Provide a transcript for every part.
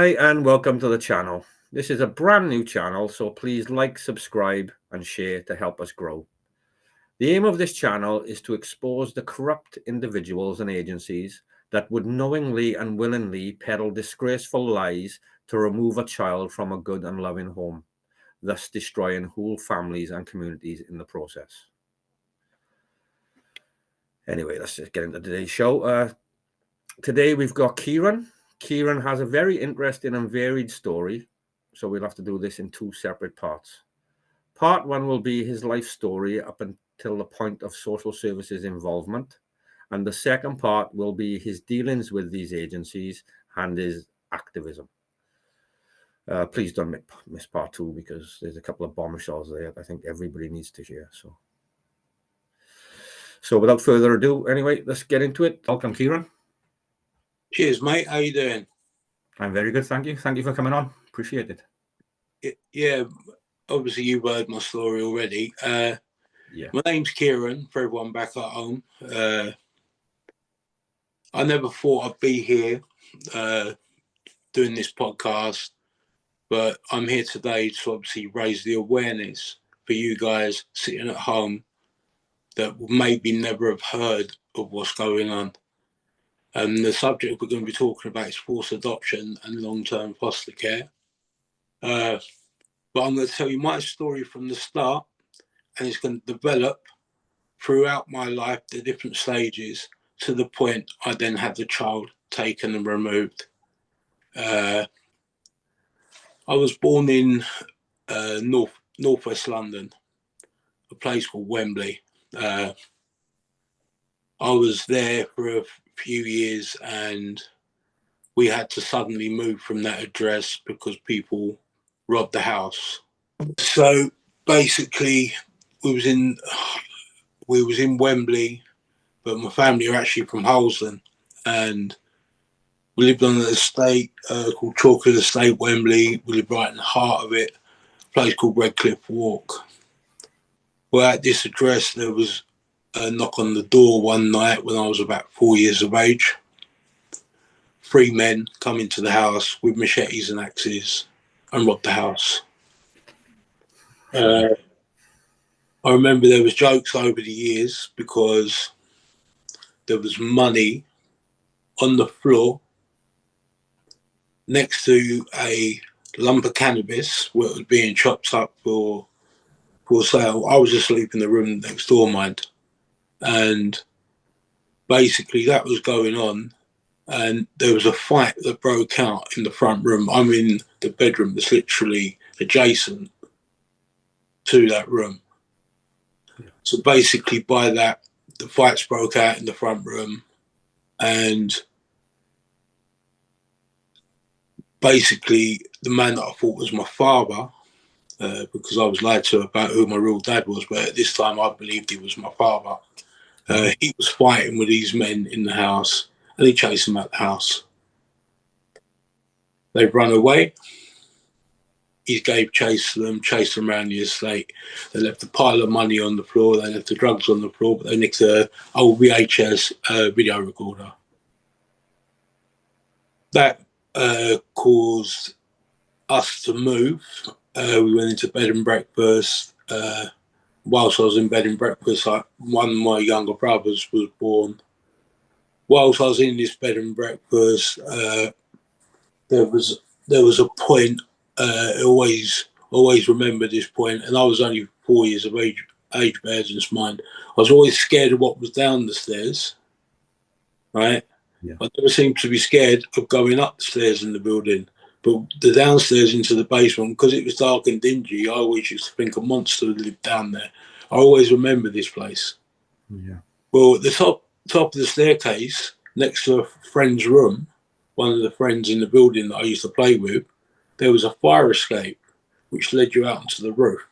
Hi, and welcome to the channel. This is a brand new channel, so please like, subscribe, and share to help us grow. The aim of this channel is to expose the corrupt individuals and agencies that would knowingly and willingly peddle disgraceful lies to remove a child from a good and loving home, thus destroying whole families and communities in the process. Anyway, let's just get into today's show. Today we've got Kieran. Kieran has a very interesting and varied story, so we'll have to do this in two separate parts. Part one will be his life story up until the point of social services involvement, and the second part will be his dealings with these agencies and his activism. Please don't miss part two, because there's a couple of bombshells there I think everybody needs to hear. So without further ado, anyway, let's get into it. Welcome, Kieran. Cheers, mate. How you doing? I'm very good, thank you. Thank you for coming on. Appreciate it. Yeah, obviously you've heard my story already. My name's Kieran, for everyone back at home. I never thought I'd be here doing this podcast, but I'm here today to obviously raise the awareness for you guys sitting at home that maybe never have heard of what's going on. The subject we're going to be talking about is forced adoption and long-term foster care. But I'm going to tell you my story from the start, and it's going to develop throughout my life, the different stages, to the point I then had the child taken and removed. I was born in northwest London, a place called Wembley. I was there for a few years, and we had to suddenly move from that address because people robbed the house. So basically, we was in Wembley, but my family are actually from Holston, and we lived on an estate called Chalkwood Estate, Wembley. We lived right in the heart of it, a place called Redcliffe Walk. Well, at this address, there was a knock on the door one night when I was about 4 years of age. 3 men come into the house with machetes and axes and robbed the house. I remember there was jokes over the years because there was money on the floor next to a lump of cannabis where it was being chopped up for sale. I was asleep in the room next door, mind. And basically that was going on, and there was a fight that broke out in the front room. I'm in the bedroom that's literally adjacent to that room. Yeah. So basically by that, the fights broke out in the front room, and basically the man that I thought was my father, because I was lied to about who my real dad was, but at this time I believed he was my father. He was fighting with these men in the house, and he chased them out the house. They've run away. He gave chase to them, chased them around the estate. They left a pile of money on the floor. They left the drugs on the floor, but they nicked an old VHS video recorder. That caused us to move. We went into bed and breakfast. Whilst I was in bed and breakfast, one of my younger brothers was born. Whilst I was in this bed and breakfast, there was a point. I always remember this point, and I was only 4 years of age, bears in mind. I was always scared of what was down the stairs, right? Yeah. I never seemed to be scared of going up the stairs in the building, but the downstairs into the basement, because it was dark and dingy, I always used to think a monster lived down there. I always remember this place. Yeah. Well, at the top of the staircase, next to a friend's room, one of the friends in the building that I used to play with, there was a fire escape which led you out onto the roof.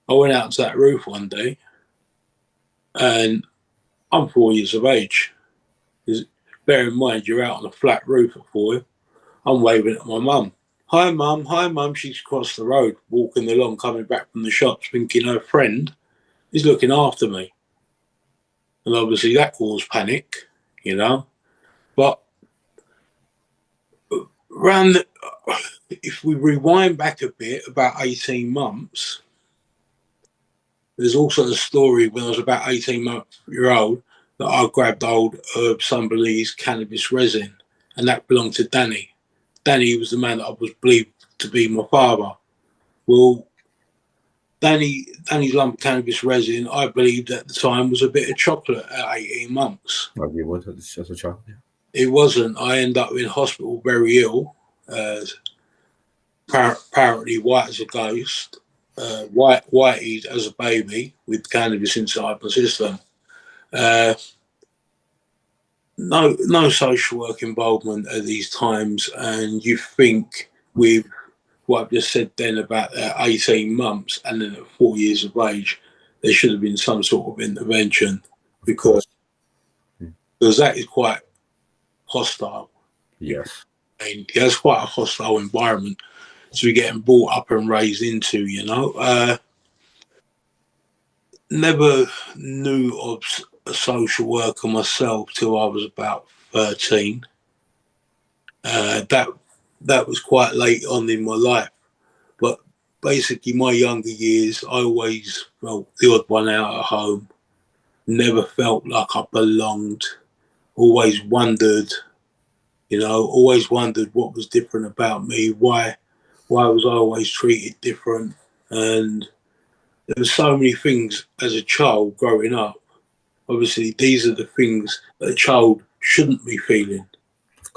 I went out to that roof one day, and I'm 4 years of age. Bear in mind, you're out on a flat roof at 4. I'm waving at my mum. Hi, mum. Hi, mum. She's across the road, walking along, coming back from the shops, thinking her friend is looking after me. And obviously that caused panic, you know. But Around, if we rewind back a bit, about 18 months, there's also the story when I was about 18-year old that I grabbed hold of somebody's cannabis resin, and that belonged to Danny. Danny was the man that I was believed to be my father. Well, Danny's lump of cannabis resin, I believed at the time, was a bit of chocolate at 18 months. Well, you would as a child. Yeah. It wasn't. I ended up in hospital very ill, apparently white as a ghost, whitey as a baby with cannabis inside my system. No social work involvement at these times, and you think with what I've just said then about 18 months and then at 4 years of age, there should have been some sort of intervention because that is quite hostile. Yes. And that's quite a hostile environment to be getting brought up and raised into, you know. Never knew of a social worker myself till I was about 13. That was quite late on in my life. But basically, my younger years, I always felt the odd one out at home. Never felt like I belonged. Always wondered, always wondered what was different about me. Why was I always treated different? And there were so many things as a child growing up. Obviously, these are the things that a child shouldn't be feeling.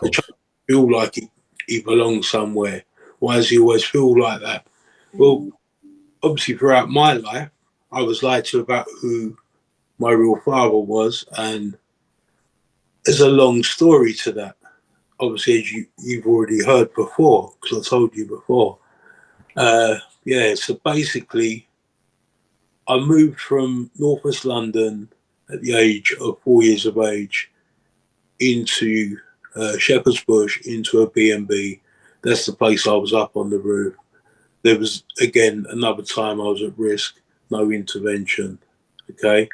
The child feel like he belongs somewhere. Why does he always feel like that? Well, obviously, throughout my life, I was lied to about who my real father was, and there's a long story to that. Obviously, as you've already heard before, because I told you before. So basically, I moved from Northwest London at the age of 4 years of age into Shepherd's Bush, into a B&B. That's the place I was up on the roof. There was, again, another time I was at risk, no intervention, okay?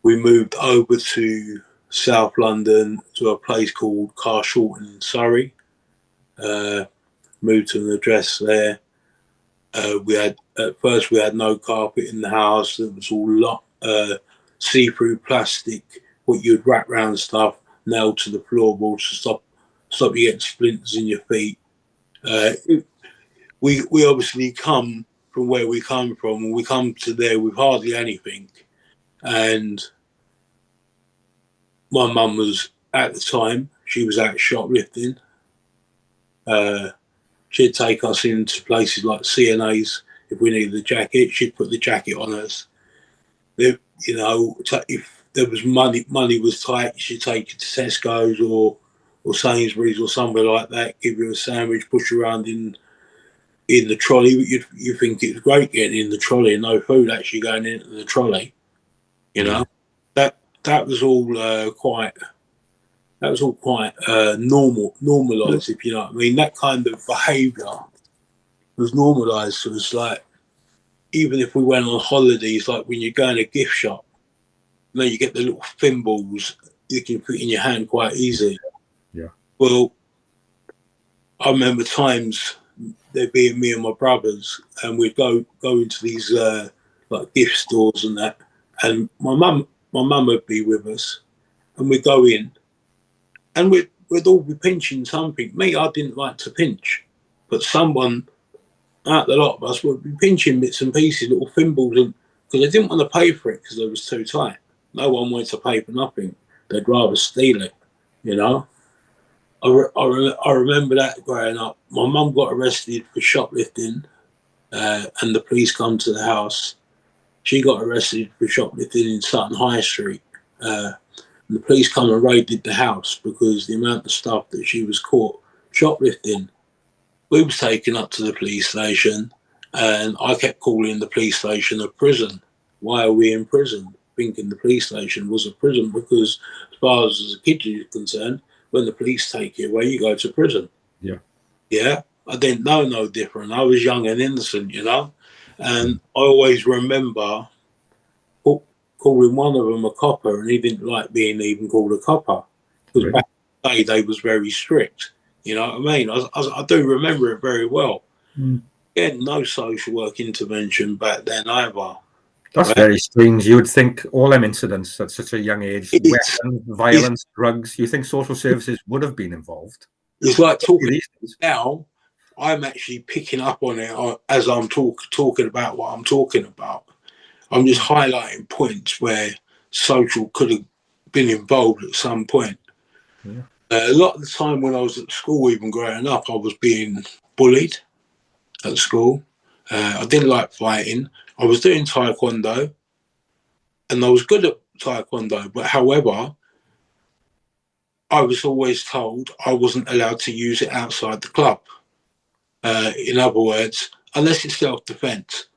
We moved over to South London to a place called Carshalton in Surrey. Moved to an address there. At first we had no carpet in the house. It was all see-through plastic, what you'd wrap around stuff, nailed to the floorboards to stop you getting splinters in your feet. We obviously come from where we come from, and we come to there with hardly anything. And my mum was, at the time, she was out shoplifting. She'd take us into places like CNA's. If we needed a jacket, she'd put the jacket on us. If there was money was tight, she'd take you to Tesco's or Sainsbury's or somewhere like that, give you a sandwich, push you around in the trolley. You think it was great getting in the trolley and no food actually going into the trolley. That was all quite normalised, if you know what I mean. That kind of behaviour was normalised. So it's like, even if we went on holidays, like when you go in a gift shop, you get the little thimbles you can put in your hand quite easy. Yeah. Well, I remember times there being me and my brothers, and we'd go into these like gift stores and that, and my mum would be with us, and we'd go in, and we'd all be pinching something. Me, I didn't like to pinch, but someone out the lot of us would be pinching bits and pieces, little thimbles, and because they didn't want to pay for it because it was too tight. No one wanted to pay for nothing. They'd rather steal it, you know. I remember that growing up. My mum got arrested for shoplifting, and the police come to the house. She got arrested for shoplifting in Sutton High Street. And the police come and raided the house because the amount of stuff that she was caught shoplifting. We was taken up to the police station, and I kept calling the police station a prison. Why are we in prison? Thinking the police station was a prison, because as far as a kid is concerned, when the police take you away, you go to prison. Yeah. Yeah. I didn't know no different. I was young and innocent, you know. And I always remember calling one of them a copper, and he didn't like being even called a copper, because back in the day they was very strict. You know what I mean? I do remember it very well. Mm. Again, no social work intervention back then either. That's Right? very strange. You would think all them incidents at such a young age, It's, weapons, it's, violence, drugs, you think social services would have been involved. it's like talking These days. now. I'm actually picking up on it as I'm talking about what I'm talking about. I'm just highlighting points where social could have been involved at some point. Yeah. A lot of the time when I was at school, even growing up, I was being bullied at school. I didn't like fighting. I was doing taekwondo, and I was good at taekwondo. But however, I was always told I wasn't allowed to use it outside the club. In other words, unless it's self-defense.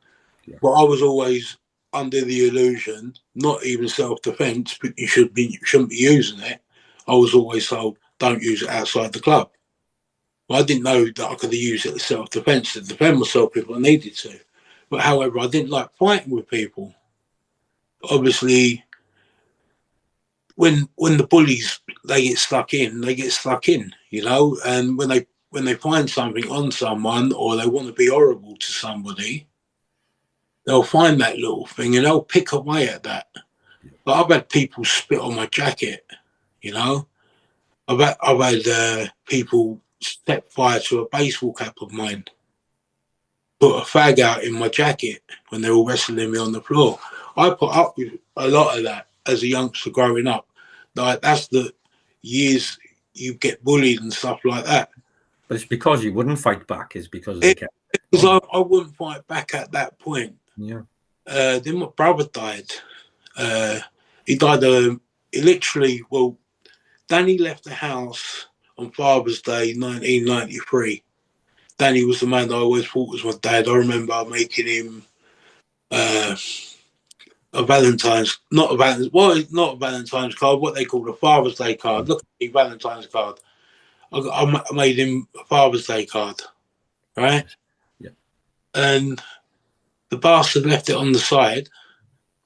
Yeah. But I was always under the illusion, not even self-defense, but you shouldn't be using it. I was always told, don't use it outside the club. Well, I didn't know that I could use it as self-defense to defend myself if I needed to. But however, I didn't like fighting with people. Obviously, when the bullies they get stuck in, you know, and when they find something on someone or they want to be horrible to somebody, they'll find that little thing and they'll pick away at that. But I've had people spit on my jacket, you know. I've had people set fire to a baseball cap of mine, put a fag out in my jacket when they're all wrestling me on the floor. I put up with a lot of that as a youngster growing up. Like that's the years you get bullied and stuff like that. But it's because you wouldn't fight back, is because they kept Because I wouldn't fight back at that point. Yeah. Then my brother died. He died. He literally, well, Danny left the house on Father's Day, 1993. Danny was the man that I always thought was my dad. I remember making him a Valentine's, not a Valentine's, well, not a Valentine's card, what they call a Father's Day card. Look at the Valentine's card. I made him a Father's Day card, right? Yeah. And the bastard left it on the side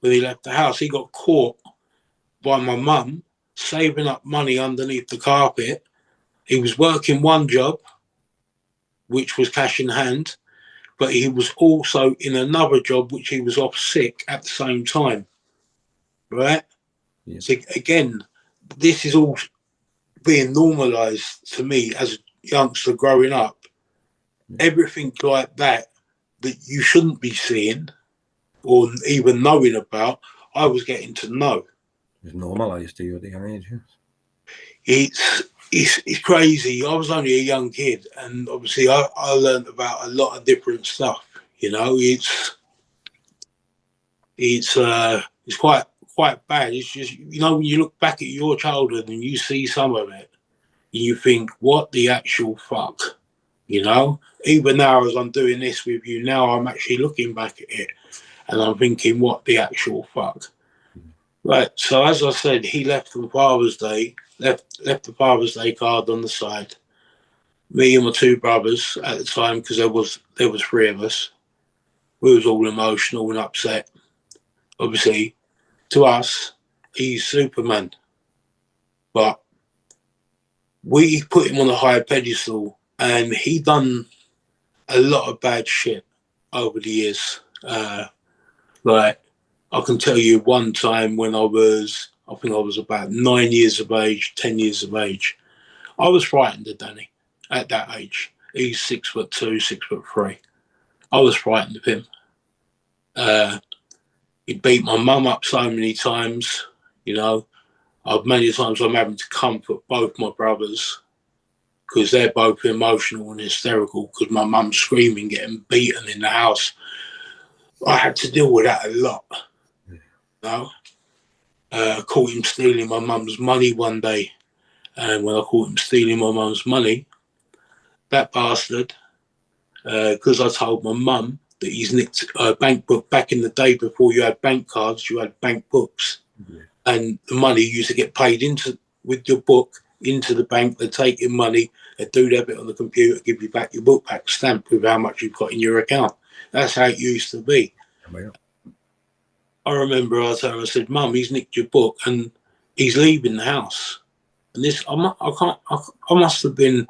when he left the house. He got caught by my mum saving up money underneath the carpet. He was working one job, which was cash in hand, but he was also in another job, which he was off sick at the same time, right? Yeah. So again, this is all being normalised to me as a youngster growing up. Yeah. Everything like that you shouldn't be seeing or even knowing about, I was getting to know. It's normalised to you at the young age, yes. It's crazy. I was only a young kid, and obviously I learned about a lot of different stuff. You know, it's quite bad. It's just, you know, when you look back at your childhood and you see some of it, you think, what the actual fuck? You know, even now as I'm doing this with you now, I'm actually looking back at it and I'm thinking, what the actual fuck? Right. So as I said, he left on Father's Day, left the Father's Day card on the side. Me and my two brothers at the time, because there was three of us, we was all emotional and upset. Obviously, to us, he's Superman, but we put him on a higher pedestal, and he done a lot of bad shit over the years. Like I can tell you, one time when I think I was about 9 years of age, 10 years of age, I was frightened of Danny at that age. He's 6'2", 6'3". I was frightened of him. He beat my mum up so many times, you know. Many times I'm having to comfort both my brothers because they're both emotional and hysterical because my mum's screaming, getting beaten in the house. I had to deal with that a lot, you know. Caught him stealing my mum's money one day. And when I caught him stealing my mum's money, that bastard, because I told my mum that he's nicked a bank book. Back in the day before you had bank cards, you had bank books. Yeah. And the money used to get paid with your book into the bank. They take your money, they do their bit on the computer, give you back your book back stamped with how much you've got in your account. That's how it used to be. Yeah. I remember I told her, I said, Mum, he's nicked your book and he's leaving the house. And this, I must have been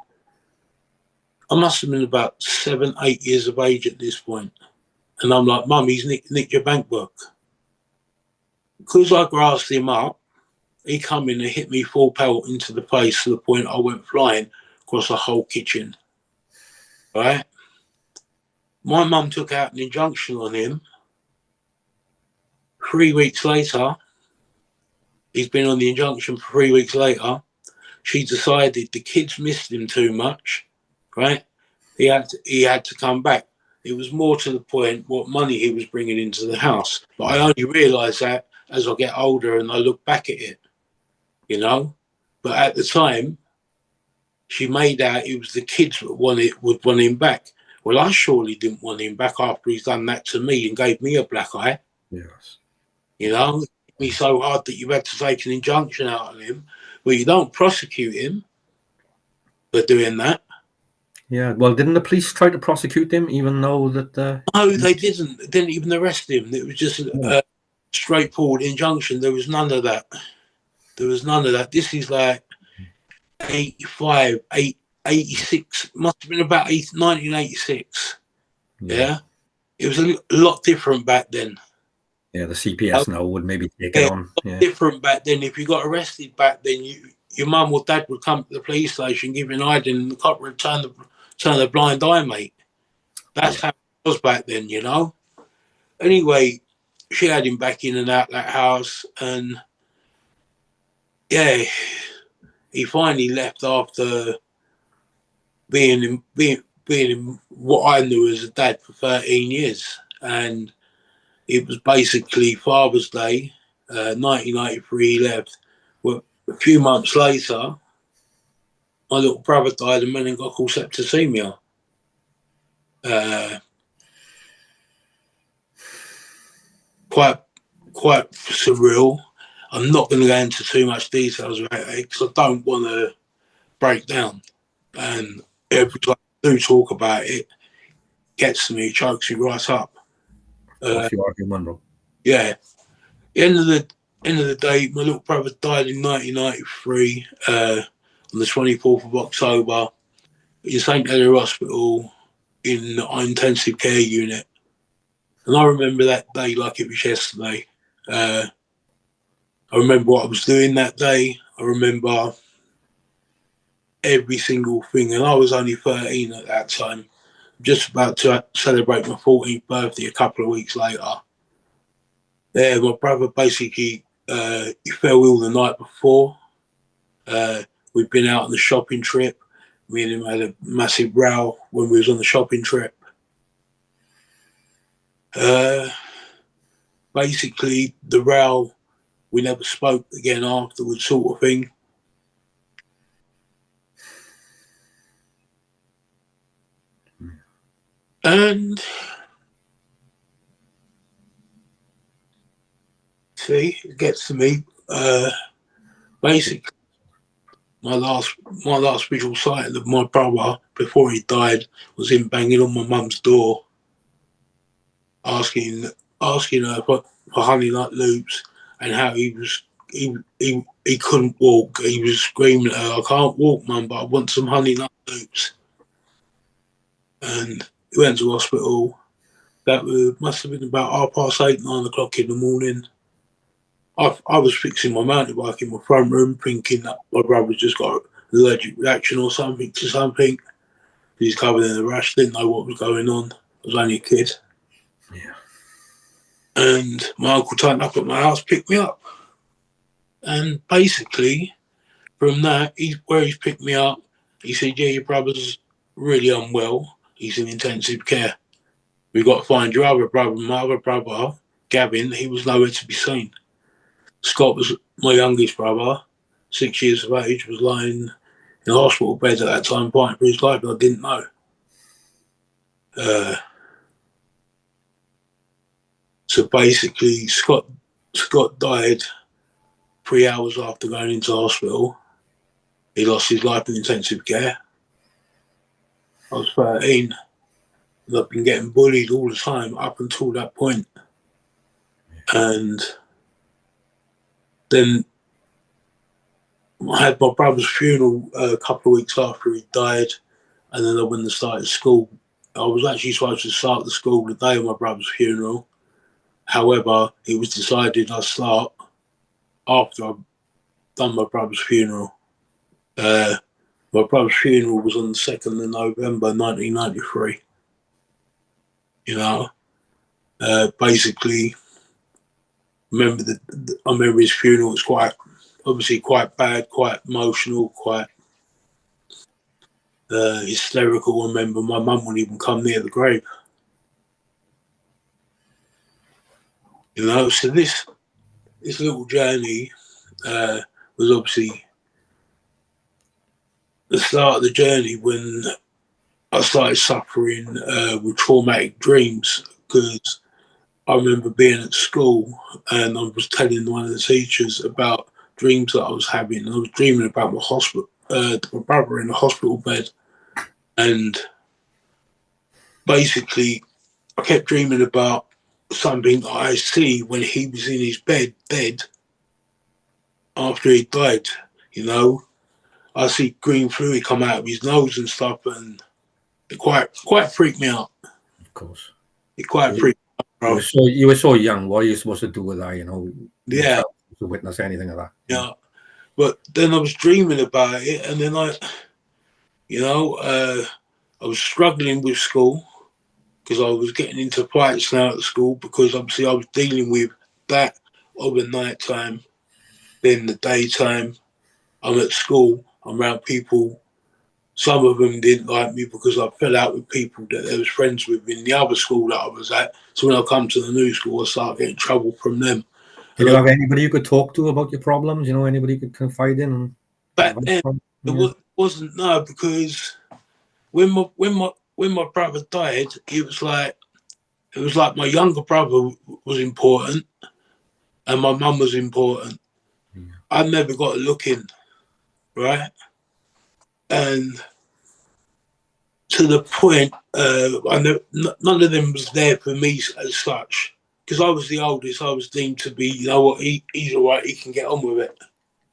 I must have been about 7, 8 years of age at this point. And I'm like, Mum, he's nicked your bank book. Because I grassed him up, he come in and hit me full pelt into the face to the point I went flying across the whole kitchen. Right? My mum took out an injunction on him. 3 weeks later, he's been on the injunction for 3 weeks later. She decided the kids missed him too much, right? He had to come back. It was more to the point what money he was bringing into the house. But I only realised that as I get older and I look back at it, you know. But at the time, she made out it was the kids that would want him back. Well, I surely didn't want him back after he's done that to me and gave me a black eye. Yes. You know, it hit me so hard that you had to take an injunction out of him. Well, you don't prosecute him for doing that. Yeah. Well, didn't the police try to prosecute him, even though that? No, they didn't. They didn't even arrest him. It was just a straightforward injunction. There was none of that. There was none of that. This is like 85, 86. Must have been about 1986. Yeah. It was a lot different back then. Yeah, the CPS now would maybe take Yeah, it on. Yeah. different back then. If you got arrested back then, your mum or dad would come to the police station, give you an ID, and the cop would turn the blind eye, mate. That's how it was back then, you know. Anyway, she had him back in and out that house, and yeah, he finally left after being what I knew as a dad for 13 years, and it was basically Father's Day, 1993. He left. Well, a few months later, my little brother died of meningococcal septicemia. Quite surreal. I'm not going to go into too much details about it because I don't want to break down. And every time I do talk about it, it gets to me, chokes me right up. You are human, bro. Yeah. End of the day, my little brother died in 1993 on the 24th of October in St Helier Hospital in the intensive care unit. And I remember that day like it was yesterday. I remember what I was doing that day. I remember every single thing. And I was only 13 at that time, just about to celebrate my 14th birthday a couple of weeks later. Yeah, my brother basically, he fell ill the night before. We'd been out on the shopping trip. Me and him had a massive row when we was on the shopping trip. Basically, the row, we never spoke again afterwards, sort of thing. And see, it gets to me. Basically, my last visual sight of my brother before he died was him banging on my mum's door, asking her for honey nut loops, and how he couldn't walk. He was screaming at her, "I can't walk, mum, but I want some honey nut loops." And he went to hospital. That must have been about 8:30, 9 o'clock in the morning. I was fixing my mountain bike in my front room, thinking that my brother's just got an allergic reaction or something to something. He's covered in a rash, didn't know what was going on. I was only a kid. Yeah. And my uncle turned up at my house, picked me up. And basically, from that, where he's picked me up, he said, "Yeah, your brother's really unwell. He's in intensive care. We've got to find your other brother." My other brother, Gavin, he was nowhere to be seen. Scott was my youngest brother, 6 years of age, was lying in a hospital bed at that time, fighting for his life, but I didn't know. So basically, Scott died 3 hours after going into hospital. He lost his life in intensive care. I was 13, and I've been getting bullied all the time up until that point. And then I had my brother's funeral a couple of weeks after he died, and then I went and started school. I was actually supposed to start the school the day of my brother's funeral. However, it was decided I start after I'd done my brother's funeral. My brother's funeral was on the 2nd of November 1993. You know, basically, I remember his funeral was obviously quite bad, quite emotional, quite hysterical. I remember my mum wouldn't even come near the grave. You know, so this little journey was obviously the start of the journey when I started suffering with traumatic dreams, because I remember being at school and I was telling one of the teachers about dreams that I was having. I was dreaming about my brother in the hospital bed, and basically I kept dreaming about something that I see when he was in his bed, dead, after he died. You know, I see green fluid come out of his nose and stuff, and it quite freaked me out. Of course. It quite freaked me out, bro. You were so young. What are you supposed to do with that? You know, Yeah, to witness anything of that. yeah. But then I was dreaming about it, and then I was struggling with school because I was getting into fights now at school, because obviously I was dealing with that over night time. Then the daytime, I'm at school, I'm around people. Some of them didn't like me because I fell out with people that they was friends with in the other school that I was at. So when I come to the new school, I start getting trouble from them. Did you have anybody you could talk to about your problems? You know, anybody you could confide in? And Back then, it wasn't, no, because when my brother died, it was like my younger brother was important and my mum was important. Yeah. I never got a look in, right? And to the point, none of them was there for me as such, because I was the oldest. I was deemed to be, you know what, he's all right, he can get on with it.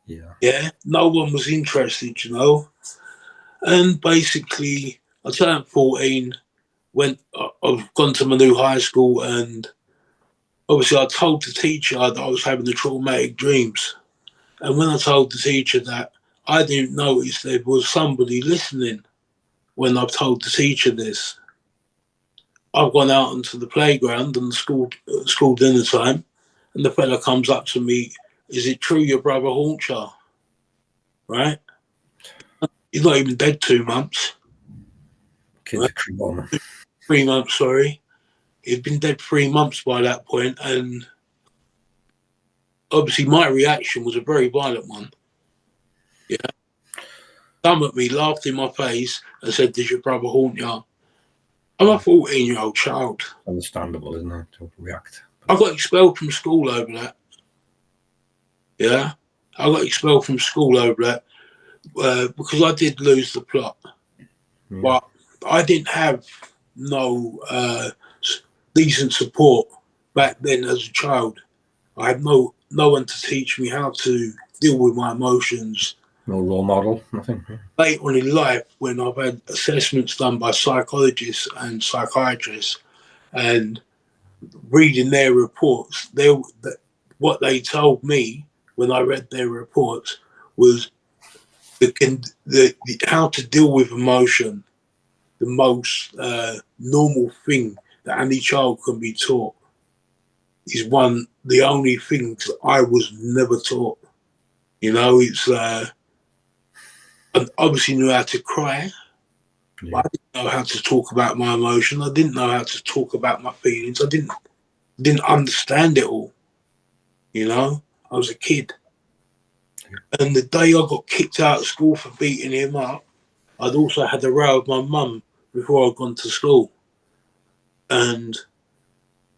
Yeah. Yeah, no one was interested, you know. And basically, I turned 14, I've gone to my new high school, and obviously I told the teacher that I was having the traumatic dreams. And when I told the teacher that, I didn't notice there was somebody listening when I told the teacher this. I've gone out onto the playground and school dinner time, and the fella comes up to me, "Is it true your brother haunts you?" Right? He's not even dead 2 months. Kids are creep on. 3 months, sorry. He'd been dead 3 months by that point, and obviously my reaction was a very violent one. Yeah. Come at me, laughed in my face, and said, "Does your brother haunt you?" I'm a 14-year-old child. Understandable, isn't it, to react? I got expelled from school over that. Yeah. I got expelled from school over that because I did lose the plot. Yeah. But I didn't have no decent support back then as a child. I had no one to teach me how to deal with my emotions. No role model, nothing. Late on in life, when I've had assessments done by psychologists and psychiatrists, and reading their reports, what they told me when I read their reports was the how to deal with emotion, the most normal thing that any child can be taught, is the only things I was never taught. You know, it's I obviously knew how to cry. Yeah. I didn't know how to talk about my emotion. I didn't know how to talk about my feelings. I didn't understand it all. You know, I was a kid. Yeah. And the day I got kicked out of school for beating him up, I'd also had a row with my mum before I'd gone to school. And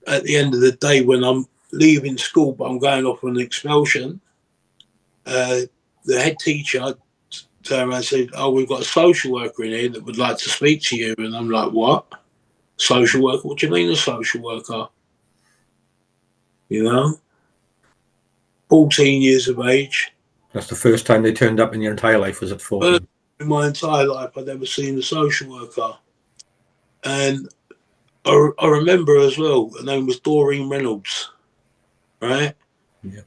at the end of the day, when I'm leaving school, but I'm going off on an expulsion, the head teacher turned around and said, "Oh, we've got a social worker in here that would like to speak to you." And I'm like, "What? Social worker? What do you mean a social worker?" You know? 14 years of age. That's the first time they turned up in your entire life, was at 14? in my entire life I'd ever seen a social worker. And I remember as well, her name was Doreen Reynolds, right? Yeah.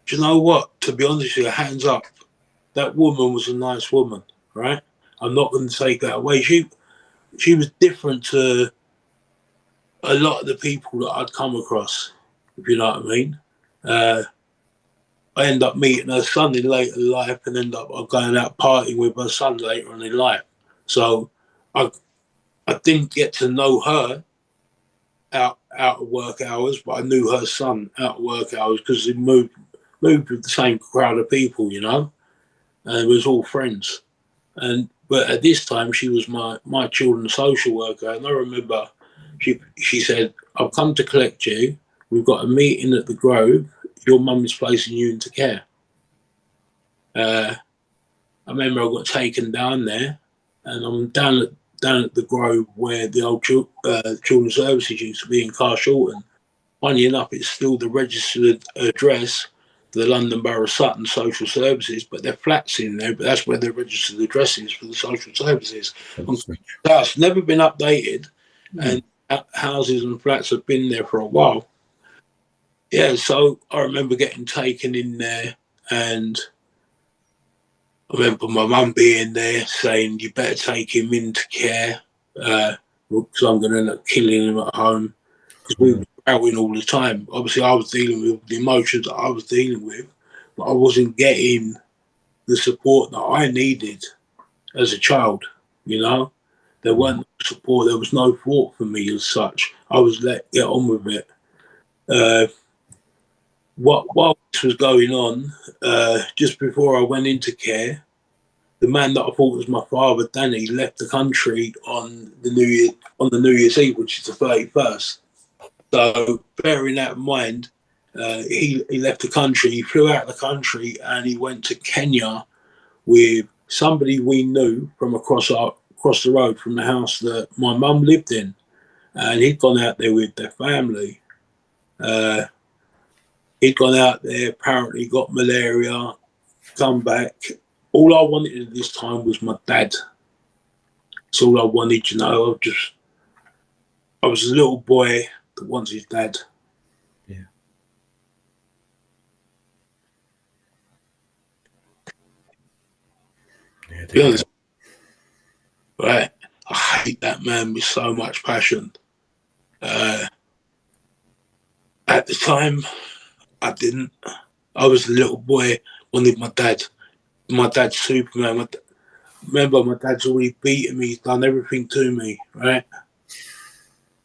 Do you know what? To be honest with you, hands up, that woman was a nice woman, right? I'm not going to take that away. She was different to a lot of the people that I'd come across, if you know what I mean. Uh, I end up meeting her son in later life and end up going out partying with her son later on in life. So I I didn't get to know her out of work hours, but I knew her son out of work hours because he moved with the same crowd of people, you know, and it was all friends. And but at this time, she was my children's social worker, and I remember she said, "I've come to collect you. We've got a meeting at the Grove. Your mum is placing you into care." I remember I got taken down there, and I'm down at the Grove where the old children's services used to be in Carshalton. Funny enough, it's still the registered address for the London Borough of Sutton Social Services, but their flats in there. But that's where the registered address is for the social services. That's never been updated, and houses and flats have been there for a while. Yeah, so I remember getting taken in there, and I remember my mum being there saying, "You better take him into care, because I'm going to end up killing him at home." Because we were growling all the time. Obviously, I was dealing with the emotions that I was dealing with, but I wasn't getting the support that I needed as a child. You know, there weren't no support. There was no thought for me as such. I was let get on with it. While this was going on, just before I went into care, the man that I thought was my father, Danny, left the country on the New Year's Eve, which is the 31st. So bearing that in mind, he left the country. He flew out of the country and he went to Kenya with somebody we knew from across the road from the house that my mum lived in, and he'd gone out there with their family. He'd gone out there, apparently got malaria, come back. All I wanted at this time was my dad. That's all I wanted, you know. I was a little boy that wants his dad. Yeah. Be honest, right? I hate that man with so much passion. At the time, I didn't. I was a little boy, wanted my dad. My dad's Superman. Remember, my dad's already beaten me. He's done everything to me, right?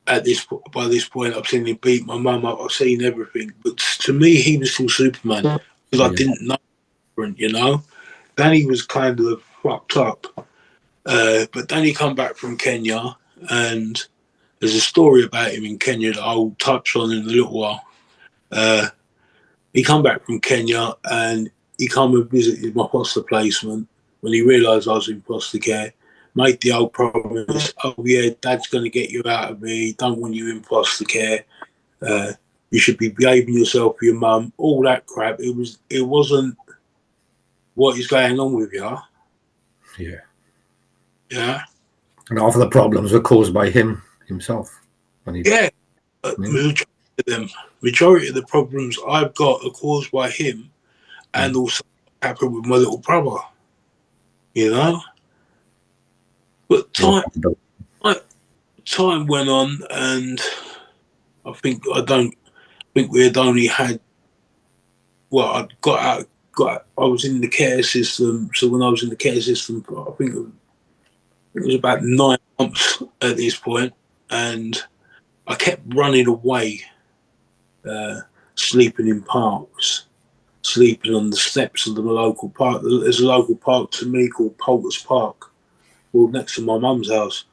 By this point, I've seen him beat my mum up. I've seen everything. But to me, he was still Superman because I didn't know, you know. Danny was kind of fucked up. But Danny come back from Kenya, and there's a story about him in Kenya that I'll touch on in a little while. He come back from Kenya and he come and visited my foster placement when he realised I was in foster care. Made the old promise, "Oh yeah, Dad's going to get you out of me. Don't want you in foster care. You should be behaving yourself for your mum." All that crap. It wasn't what is going on with you. Yeah. Yeah. And half of the problems were caused by himself. Yeah. Majority of the problems I've got are caused by him, and also happened with my little brother. You know. But time went on, and I think we had only had. Well, I'd got out. I was in the care system. So when I was in the care system, I think it was about 9 months at this point, and I kept running away, sleeping in parks, sleeping on the steps of the local park. There's a local park to me called Poulters Park, well, next to my mum's house.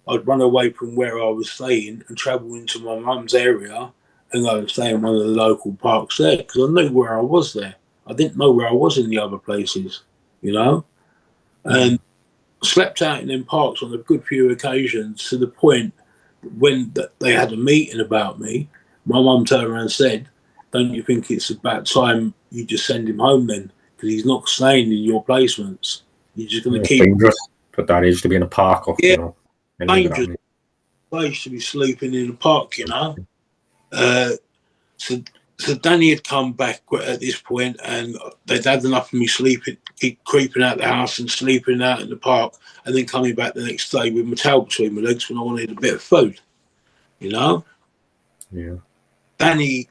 I'd run away from where I was staying and travel into my mum's area and go and stay in one of the local parks there because I knew where I was there. I didn't know where I was in the other places, you know? And slept out in them parks on a good few occasions to the point when they had a meeting about me, my mum turned around and said, "Don't you think it's about time you just send him home then? Because he's not staying in your placements." You're just going to It's keep dangerous at that age to be in a park or, Yeah, anything could dangerous happen. place to be sleeping in the park, So Danny had come back at this point, and they'd had enough of me keep creeping out the house and sleeping out in the park, and then coming back the next day with my tail between my legs when I wanted a bit of food. Yeah. Danny,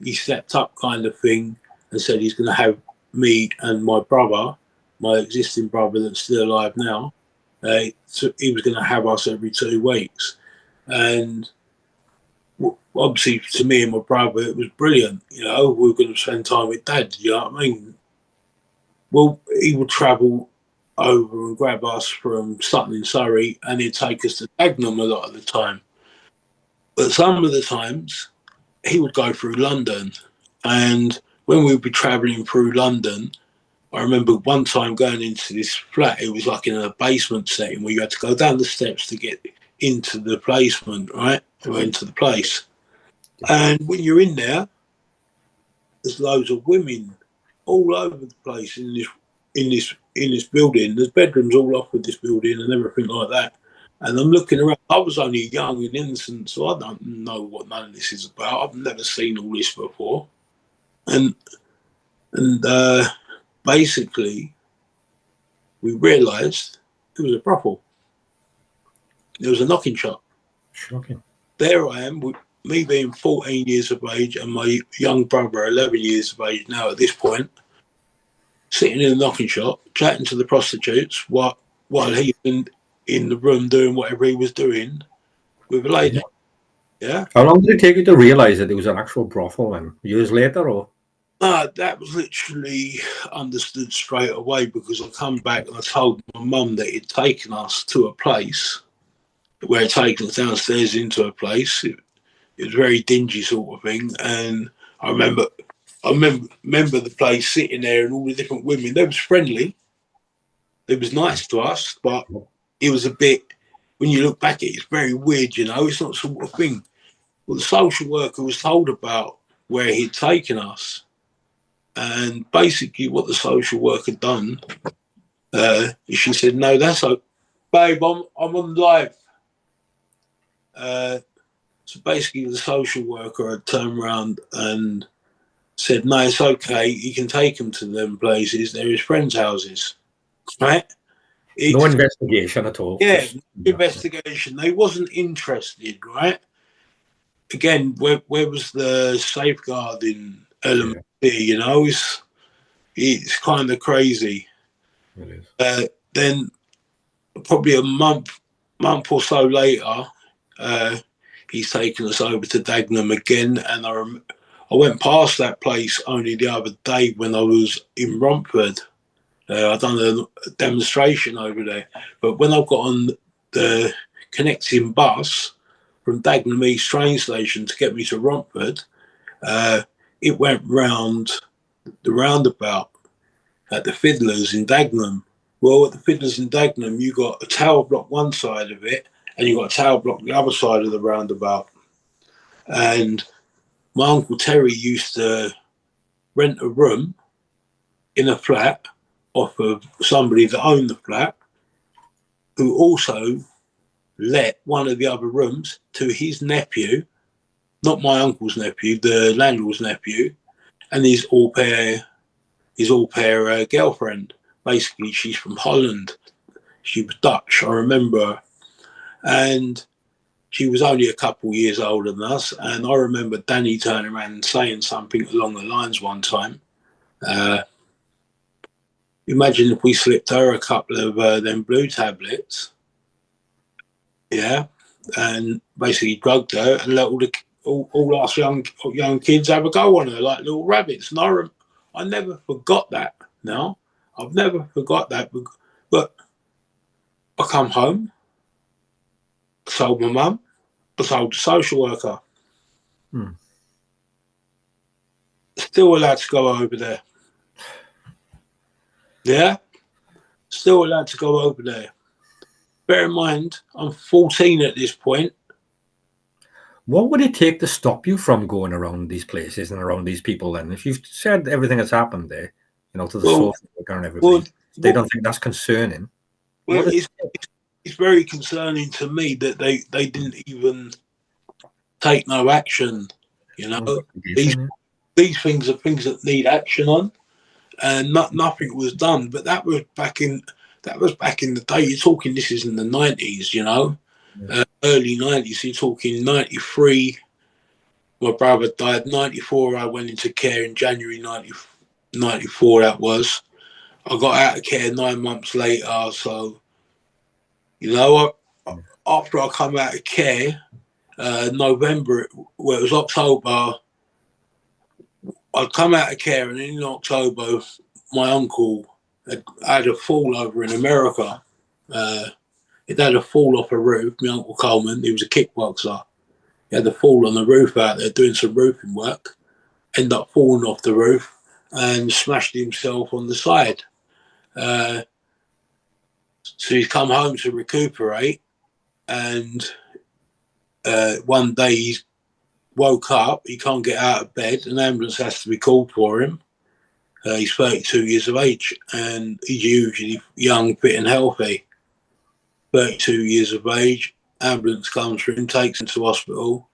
he stepped up kind of thing and said he's going to have me and my brother, my existing brother that's still alive now, so he was going to have us every 2 weeks. And obviously, to me and my brother, it was brilliant. We were going to spend time with Dad. You know what I mean? Well, he would travel over and grab us from Sutton in Surrey, and he'd take us to Dagenham a lot of the time. But some of the times, he would go through London, and when we would be travelling through London, I remember one time going into this flat. It was like in a basement setting where you had to go down the steps to get into the basement, right? Or into the place. And when you're in there's loads of women all over the place in this building. There's bedrooms all off with this building and everything like that. And I'm looking around. I was only young and innocent, so I don't know what none of this is about. I've never seen all this before. And basically, we realised it was a brothel. There was a knocking shop. Shocking. There I am, with me being 14 years of age and my young brother 11 years of age now at this point, sitting in a knocking shop, chatting to the prostitutes while he was in the room doing whatever he was doing with a lady. Yeah. How long did it take you to realise that it was an actual brothel then? Years later, or? That was literally understood straight away because I come back and I told my mum that he'd taken us to a place where he'd taken us downstairs into a place. It was a very dingy sort of thing, and I remember the place sitting there and all the different women. They was friendly. They was nice to us, but it was a bit. When you look back at it, it's very weird. It's not the sort of thing. Well, the social worker was told about where he'd taken us, and basically what the social worker done, she said, "No, that's okay, babe. I'm on live." So basically, the social worker had turned around and said, "No, it's okay. You can take him to them places. They're his friends' houses." Right? No investigation at all. Yeah, investigation. They wasn't interested, right? Again, where was the safeguarding element here? It's kind of crazy. It is. Then probably a month or so later, he's taken us over to Dagenham again, and I went past that place only the other day when I was in Romford. I done a demonstration over there, but when I got on the connecting bus from Dagenham East train station to get me to Romford, it went round the roundabout at the Fiddlers in Dagenham. Well, at the Fiddlers in Dagenham, you got a tower block one side of it, and you got a tower block the other side of the roundabout. And my Uncle Terry used to rent a room in a flat off of somebody that owned the flat, who also let one of the other rooms to his nephew, not my uncle's nephew, the landlord's nephew, and his au pair girlfriend. Basically, she's from Holland. She was Dutch, I remember. And she was only a couple of years older than us. And I remember Danny turning around and saying something along the lines one time. Imagine if we slipped her a couple of them blue tablets. Yeah. And basically drugged her and let all us young kids have a go on her like little rabbits. And I never forgot that. No, I've never forgot that. But I come home, I told my mum, I told the social worker. Still allowed to go over there. Yeah? Still allowed to go over there. Bear in mind, I'm 14 at this point. What would it take to stop you from going around these places and around these people then? If you've said everything that's happened there, to the social worker and everybody. They don't think that's concerning. Well, What is it's very concerning to me that they didn't even take no action. You know, these yeah. these things are things that need action on, and nothing was done. But that was back in the day. You're talking, this is in the 90s. You know, Yeah. early 90s. You're talking 93. My brother died 94. I went into care in January 94. That was. I got out of care 9 months later. So, you know, after I come out of care, November, well, it was October. I'd come out of care, and in October, my uncle had a fall over in America. He'd had a fall off a roof. My uncle Coleman, he was a kickboxer. He had a fall on the roof out there doing some roofing work. Ended up falling off the roof and smashed himself on the side. Uh, so he's come home to recuperate, and one day he's woke up. He can't get out of bed. An ambulance has to be called for him. He's 32 years of age, and he's usually young, fit, and healthy. 32 years of age. Ambulance comes for him, takes him to hospital.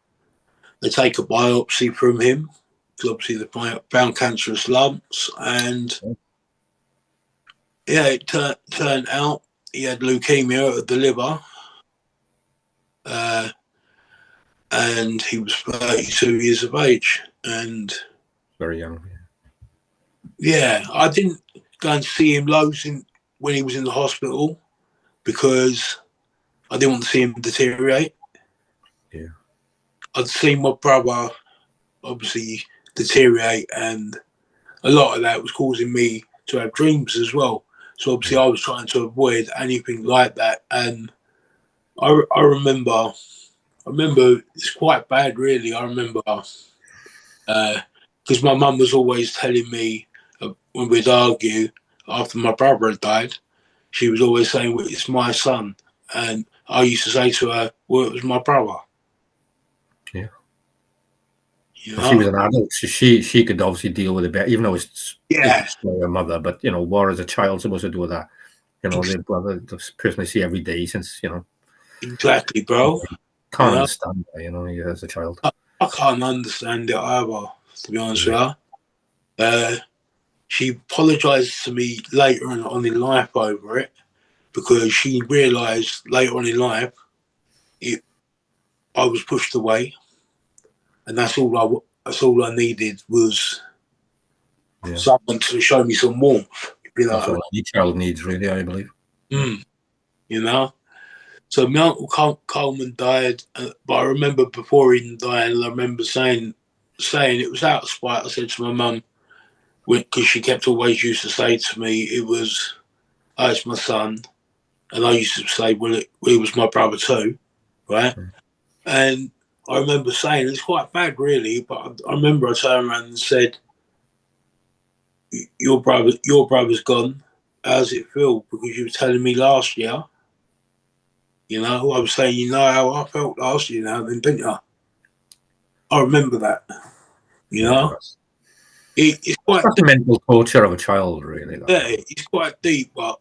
They take a biopsy from him because obviously they found cancerous lumps, and yeah, it turned out he had leukemia of the liver, and he was 32 years of age. And very young. yeah, I didn't go and see him loads when he was in the hospital because I didn't want to see him deteriorate. Yeah. I'd seen my brother obviously deteriorate, and a lot of that was causing me to have dreams as well. So obviously I was trying to avoid anything like that. And I remember it's quite bad, really. I remember because my mum was always telling me when we'd argue after my brother had died, she was always saying, well, it's my son. And I used to say to her, well, it was my brother. Yeah. You Well, she was know? an adult. She could obviously deal with it better, even though it's her mother. But what is a child supposed to do with that? The brother, the person I see every day since Exactly, bro. can't understand that, as a child. I can't understand it either, to be honest with you. She apologised to me later on in life over it because she realised later on in life I was pushed away, and that's all I needed was someone to show me some warmth. That's all any child needs, really, I believe. You know. So my uncle Coleman died, but I remember before he died, I remember saying it was out of spite. I said to my mum, because she kept always used to say to me, it's my son. And I used to say, well, it was my brother too, right? And I remember saying, it's quite bad, really, but I remember I turned around and said, your brother's gone. How's it feel? Because you were telling me last year, I was saying, how I felt last year now, then, didn't you? I remember that, It's quite that's the mental torture of a child, really. Yeah, it's quite deep, but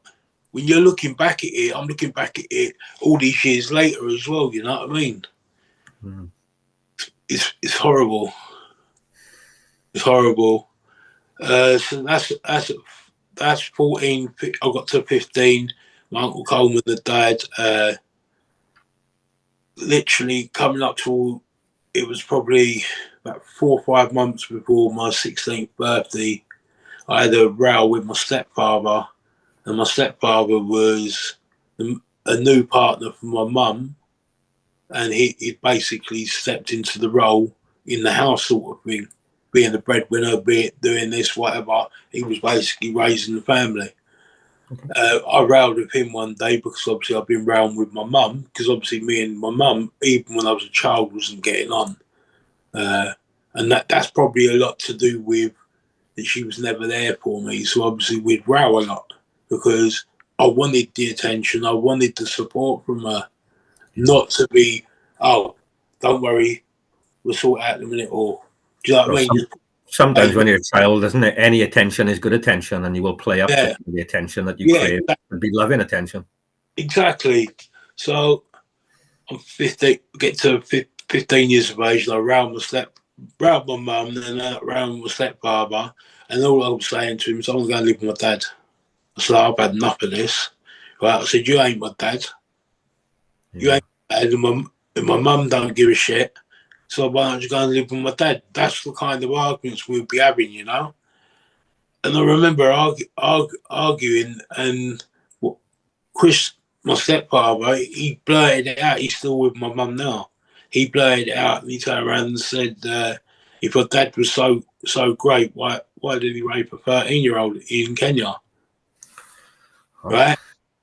when you're looking back at it, I'm looking back at it all these years later as well. You know what I mean? It's horrible. It's horrible. So that's 14. I got to 15. My uncle Coleman had died. Literally coming up to, it was probably about 4 or 5 months before my 16th birthday. I had a row with my stepfather, and my stepfather was a new partner for my mum, and he basically stepped into the role in the house, sort of thing, being the breadwinner, be it doing this, whatever. He was basically raising the family. I rowed with him one day because obviously I've been rowing with my mum, because obviously me and my mum, even when I was a child, wasn't getting on. And that's probably a lot to do with that she was never there for me. So obviously we'd row a lot because I wanted the attention, I wanted the support from her, not to be, oh, don't worry, we'll sort it out in a minute, or do you know what I mean? Sometimes And when you're a child, isn't it? Any attention is good attention, and you will play up to yeah, the attention that you yeah, crave and be loving attention. exactly. So I'm 15, get to 15 years of age, and I round my mum, and then round my stepfather, and all I was saying to him is, I'm going to live with my dad. I said, I've had enough of this. Right? I said, you ain't my dad. You Yeah. ain't my dad, and my mum don't give a shit. So why don't you go and live with my dad? That's the kind of arguments we'd be having, you know. And I remember arguing, and Chris, my stepfather, he blurted it out. He's still with my mum now. He blurted it out, and he turned around and said, "If your dad was so great, why did he rape a 13-year-old in Kenya?" Oh, Right?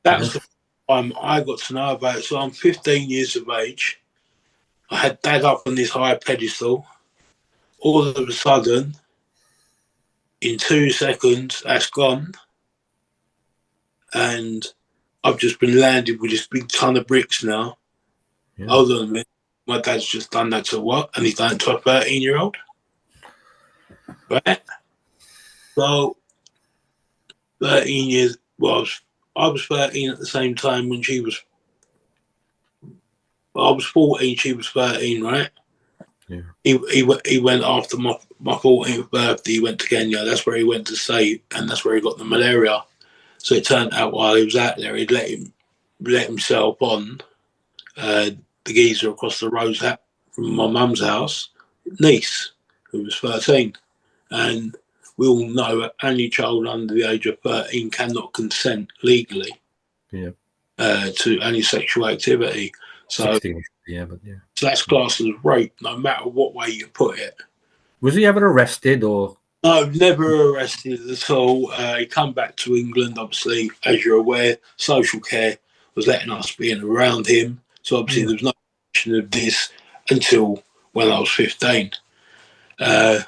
That was yes. the time I got to know about it. So I'm 15 years of age. I had dad up on this high pedestal. All of a sudden, in 2 seconds, that's gone, and I've just been landed with this big ton of bricks now. Yeah. Hold on a minute. My dad's just done that to what? And he's done it to a 13-year-old? Right? So, 13 years, well, I was 13 at the same time when I was 14, she was 13, right? Yeah. He went after my 14th birthday, he went to Kenya. That's where he went to stay, and that's where he got the malaria. So it turned out while he was out there, he'd let himself on the geezer across the road from my mum's house, niece, who was 13. And we all know that any child under the age of 13 cannot consent legally Yeah. to any sexual activity. So, 16. Yeah, but yeah. so that's classed as rape, no matter what way you put it. Was he ever arrested or? No, never arrested at all. He come back to England, obviously, as you're aware. Social care was letting us being around him. So obviously Yeah. there was no mention of this until when I was 15. Uh,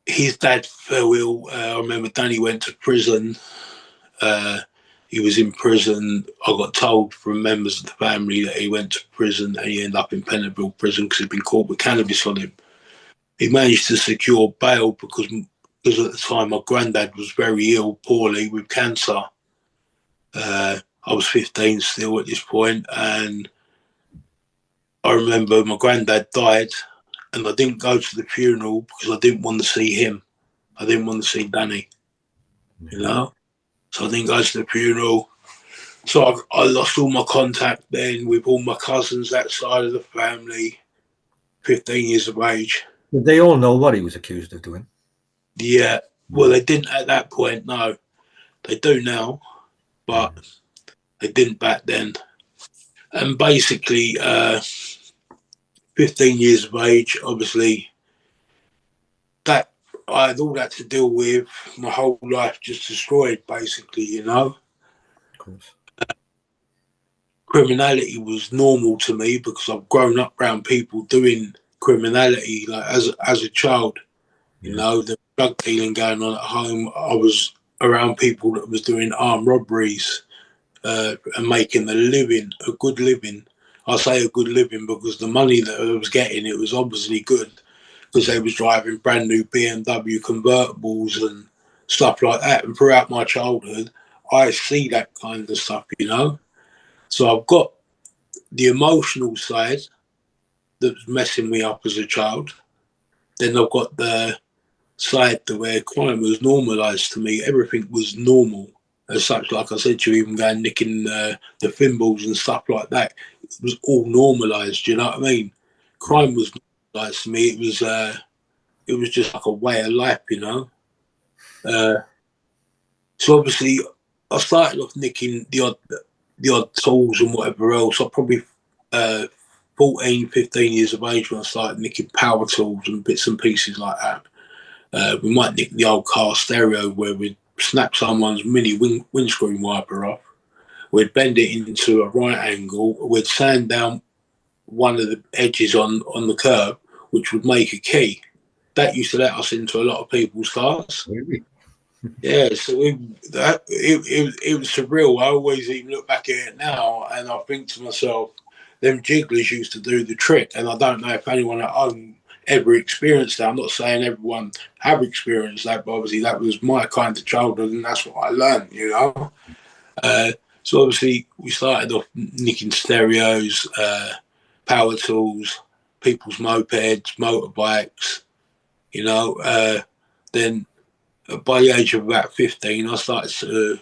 his dad fell ill. I remember Danny went to prison. He was in prison. I got told from members of the family that he went to prison and he ended up in Pentonville prison because he'd been caught with cannabis on him. He managed to secure bail because at the time my granddad was very ill, poorly with cancer. I was 15 still at this point, and I remember my granddad died, and I didn't go to the funeral because I didn't want to see him. I didn't want to see Danny, you Yeah. know. So I didn't go to the funeral. So I lost all my contact then with all my cousins that side of the family. 15 years of age. Did they all know what he was accused of doing? Yeah. Well, they didn't at that point. No, they do now, Yeah. but they didn't back then. And basically, 15 years of age, obviously, that I had all that to deal with. My whole life just destroyed, basically, you know. Of course. Criminality was normal to me because I've grown up around people doing criminality, like as a child. You Yeah. know, the drug dealing going on at home. I was around people that was doing armed robberies and making a good living. I say a good living because the money that I was getting, it was obviously good because they was driving brand new BMW convertibles and stuff like that. And throughout my childhood, I see that kind of stuff, you know. So I've got the emotional side that was messing me up as a child. Then I've got the side to where crime was normalised to me. Everything was normal as such. Like I said to you, even going nicking the thimbles and stuff like that, it was all normalised. Do you know what I mean? Yeah. Crime was normalised to me. It was just like a way of life, you know. Uh, so obviously, I started off nicking the odd tools and whatever else. I probably 14, 15 years of age when I started nicking power tools and bits and pieces like that. We might nick the old car stereo where we'd snap someone's mini windscreen wiper off. We'd bend it into a right angle. We'd sand down one of the edges on the curb, which would make a key. That used to let us into a lot of people's cars. Really? Yeah, so it was surreal. I always even look back at it now and I think to myself, them jigglers used to do the trick. And I don't know if anyone at home ever experienced that. I'm not saying everyone have experienced that, but obviously that was my kind of childhood, and that's what I learned, you know. So obviously we started off nicking stereos, power tools, people's mopeds, motorbikes, you know. Then by the age of about 15, I started to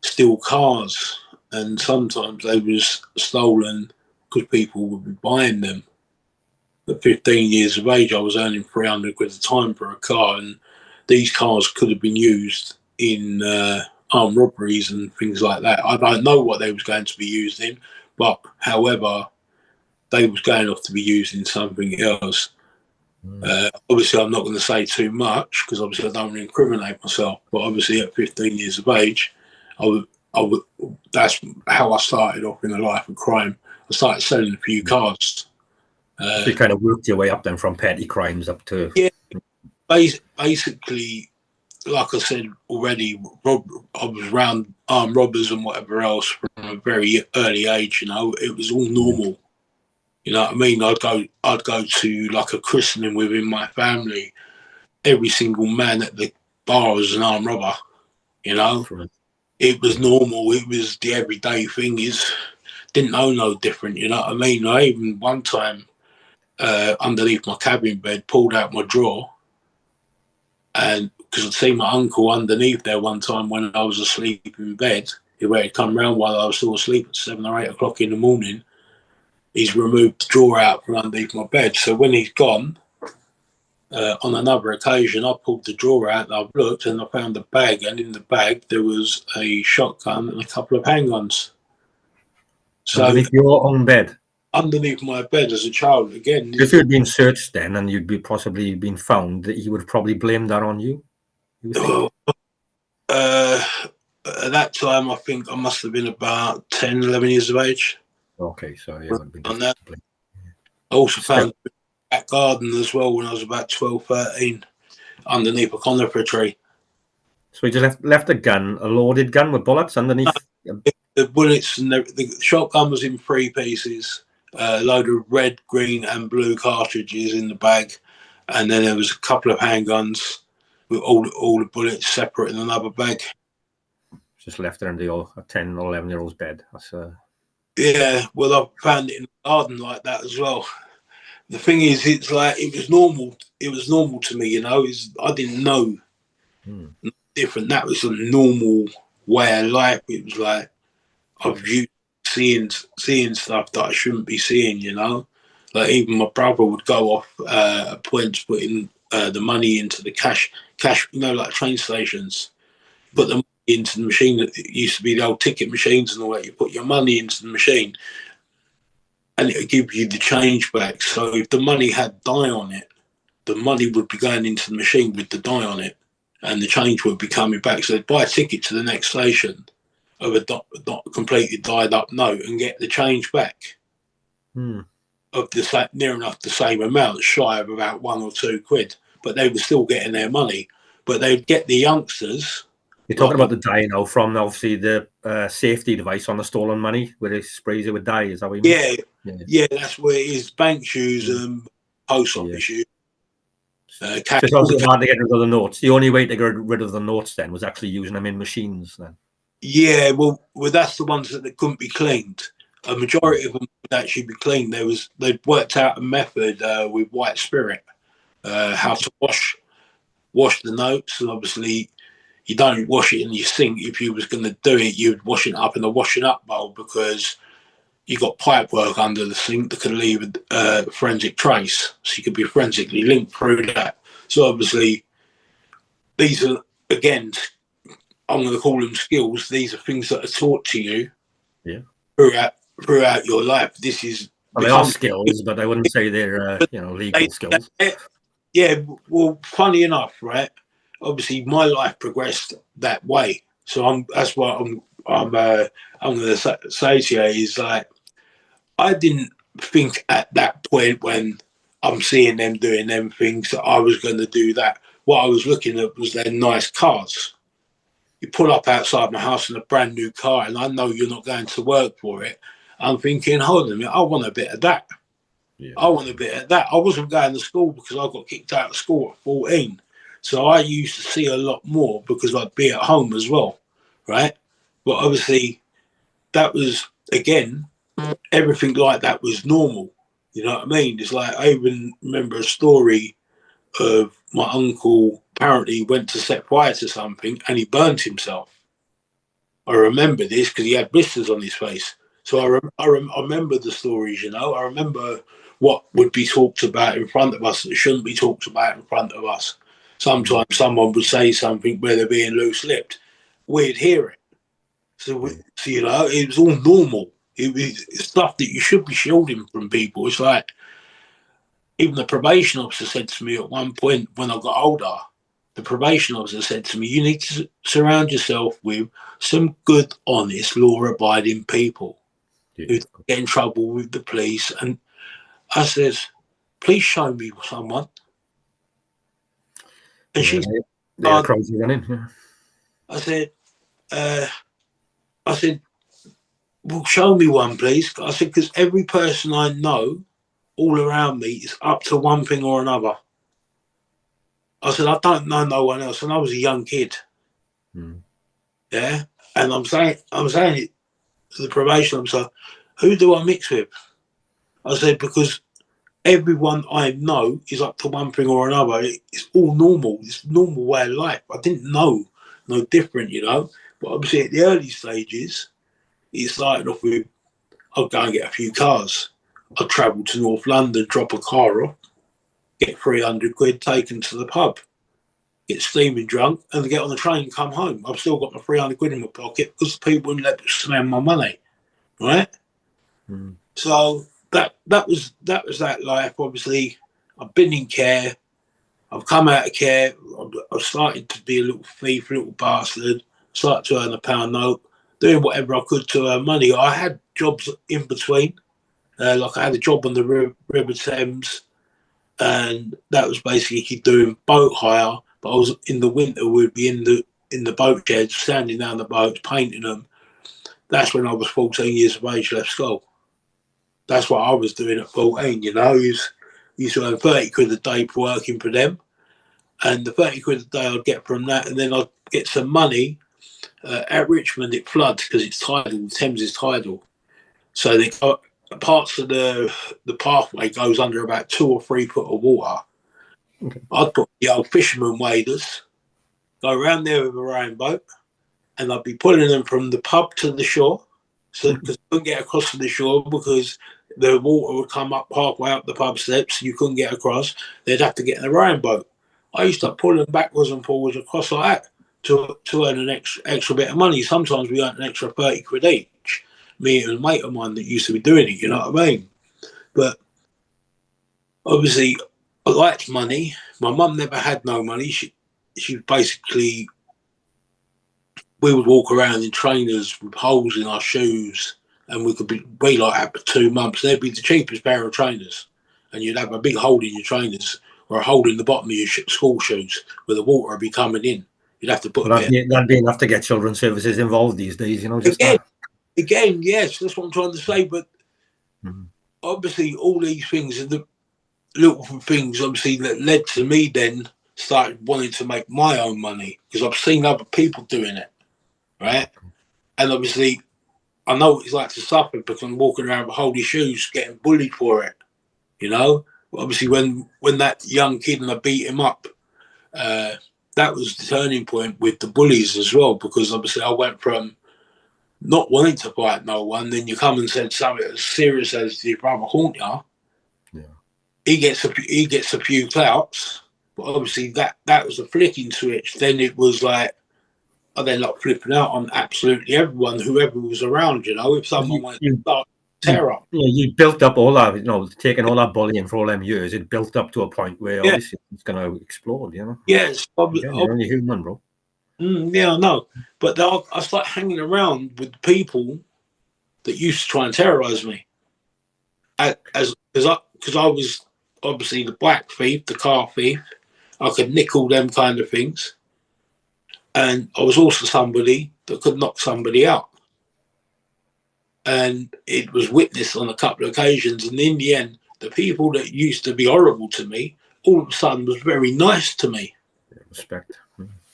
steal cars, and sometimes they was stolen because people would be buying them. At 15 years of age, I was earning 300 quid a time for a car, and these cars could have been used in armed robberies and things like that. I don't know what they was going to be used in, but however, they was going off to be used in something else. Obviously, I'm not going to say too much because obviously I don't want to incriminate myself. But obviously, at 15 years of age, I would. That's how I started off in the life of crime. I started selling a few cars. So you kind of worked your way up then from petty crimes up to... Yeah, basically, like I said already, I was around armed robbers and whatever else from a very early age. You know, it was all normal. You know what I mean? I'd go to like a christening within my family. Every single man at the bar was an armed robber. You know, it was normal. It was the everyday thing. Is didn't know no different. You know what I mean? I even one time underneath my cabin bed pulled out my drawer, and because I'd seen my uncle underneath there one time when I was asleep in bed, where he'd come round while I was still asleep at 7 or 8 o'clock in the morning. He's removed the drawer out from underneath my bed. So when he's gone, on another occasion, I pulled the drawer out and I've looked and I found a bag, and in the bag there was a shotgun and a couple of handguns. So underneath your own bed? Underneath my bed as a child, again. If you'd been searched then and you'd be possibly been found, he would probably blame that on you? At that time, I think I must have been about 10, 11 years of age. Okay, so yeah, it would have been on that. blame. I also found a back garden as well when I was about 12, 13, underneath a conifer tree. So he just left a gun, a loaded gun with bullets underneath? The bullets and the shotgun was in 3 pieces, a load of red, green and blue cartridges in the bag, and then there was a couple of handguns with all the bullets separate in another bag. Just left there in the 10 or 11-year-old's bed. That's Yeah, well, I found it in the garden like that as well. The thing is, it's like it was normal. It was normal to me, you know. I didn't know different. That was a normal way of life. It was like I've used seeing stuff that I shouldn't be seeing, you know. Like even my brother would go off at points putting the money into the cash, you know, like train stations. Put the money into the machine. That used to be the old ticket machines and all that. You put your money into the machine, and it would give you the change back. So if the money had dye on it, the money would be going into the machine with the dye on it, and the change would be coming back. So they'd buy a ticket to the next station of a completely dyed up note and get the change back of near enough the same amount, shy of about 1 or 2 quid. But they were still getting their money. But they'd get the youngsters. You're talking about the dye now from obviously the safety device on the stolen money where it sprays it with dye. Is that what you mean? Yeah, that's where it is. Bank shoes and post office shoes. It's also hard to get rid of the notes. The only way to get rid of the notes then was actually using them in machines then. Yeah, well that's the ones that couldn't be cleaned. A majority of them would actually be cleaned. They'd worked out a method with white spirit, how to wash the notes, and obviously you don't wash it in your sink. If you was going to do it, you'd wash it up in a washing up bowl because you got pipe work under the sink that could leave a forensic trace, so you could be forensically linked through that. So obviously these are, again, I'm going to call them skills. These are things that are taught to you throughout your life. This is they are skills, but I wouldn't say they're legal skills. Yeah, well, funny enough, right? Obviously, my life progressed that way. So that's what I'm going to say to you is like, I didn't think at that point when I'm seeing them doing them things that I was going to do that. What I was looking at was their nice cars. You pull up outside my house in a brand new car, and I know you're not going to work for it. I'm thinking, hold on a minute, I want a bit of that. Yeah. I want a bit of that. I wasn't going to school because I got kicked out of school at 14. So I used to see a lot more because I'd be at home as well, right? But obviously, that was, again, everything like that was normal. You know what I mean? It's like, I even remember a story of my uncle apparently went to set fire to something and he burnt himself. I remember this because he had blisters on his face. So I remember the stories, you know. I remember what would be talked about in front of us that shouldn't be talked about in front of us. Sometimes someone would say something where they're being loose-lipped. We'd hear it. So you know, it was all normal. It was stuff that you should be shielding from people. It's like, even the probation officer said to me at one point when I got older, the probation officer said to me, you need to surround yourself with some good, honest, law-abiding people who don't get in trouble with the police. And I says, please show me someone. And she said, they're crazy running. Yeah. I said, I said, well, show me one, please. I said, because every person I know all around me is up to one thing or another. I said, I don't know no one else. And I was a young kid. Yeah. And I'm saying it to the probation officer, who do I mix with? I said, because everyone I know is up to one thing or another. It's all normal. It's a normal way of life. I didn't know no different, you know. But obviously at the early stages, it started off with, I'll go and get a few cars. I'll travel to North London, drop a car off, get 300 quid taken to the pub, get steaming drunk, and get on the train and come home. I've still got my 300 quid in my pocket because the people wouldn't let me spend my money, right? So that was that life. Obviously, I've been in care. I've come out of care. I've started to be a little thief, a little bastard. Started to earn a pound note, doing whatever I could to earn money. I had jobs in between. Like I had a job on the River Thames, and that was basically doing boat hire. But I was in the winter. We'd be in the boat sheds, standing down the boats, painting them. That's when I was 14 years of age, left school. That's what I was doing at 14. You know, used to earn 30 quid a day for working for them, and the 30 quid a day I'd get from that, and then I'd get some money. At Richmond, it floods because it's tidal. The Thames is tidal, so they got parts of the pathway goes under about 2 or 3 foot of water. I'd put the old fisherman waders, go around there with a rowing boat, and I'd be pulling them from the pub to the shore. So because I couldn't get across to the shore because the water would come up halfway up the pub steps, you couldn't get across. They'd have to get in a rowing boat. I used to pull them backwards and forwards across like that to earn an extra bit of money. Sometimes we earned an extra 30 quid each. Me and a mate of mine that used to be doing it, you know what I mean? But obviously, I liked money. My mum never had no money. She basically, we would walk around in trainers with holes in our shoes, and we could be like that for 2 months. They'd be the cheapest pair of trainers, and you'd have a big hole in your trainers or a hole in the bottom of your school shoes where the water would be coming in. You'd have to put that'd be enough to get children's services involved these days, you know. Just again, yes, that's what I'm trying to say. But obviously, all these things are the little things, obviously, that led to me then started wanting to make my own money because I've seen other people doing it, right? And obviously, I know what it's like to suffer because I'm walking around with holdy shoes, getting bullied for it, you know. But obviously, when that young kid and I beat him up, that was the turning point with the bullies as well. Because obviously, I went from not wanting to fight no one, then you come and said something as serious as your brother haunt you. Yeah. He gets a few clouts, but obviously that was a flicking switch. Then it was like, I then like flipping out on absolutely everyone, whoever was around. You know, if someone wanted to start terror, you built up all that, you know, taking all that bullying for all them years. It built up to a point where obviously it's going to explode. You know. Yes, You're only human, bro. Yeah, I know, but I start hanging around with people that used to try and terrorize me, because I was obviously the black thief, the car thief. I could nick all them kind of things. And I was also somebody that could knock somebody out. And it was witnessed on a couple of occasions. And in the end, the people that used to be horrible to me, all of a sudden was very nice to me. Respect.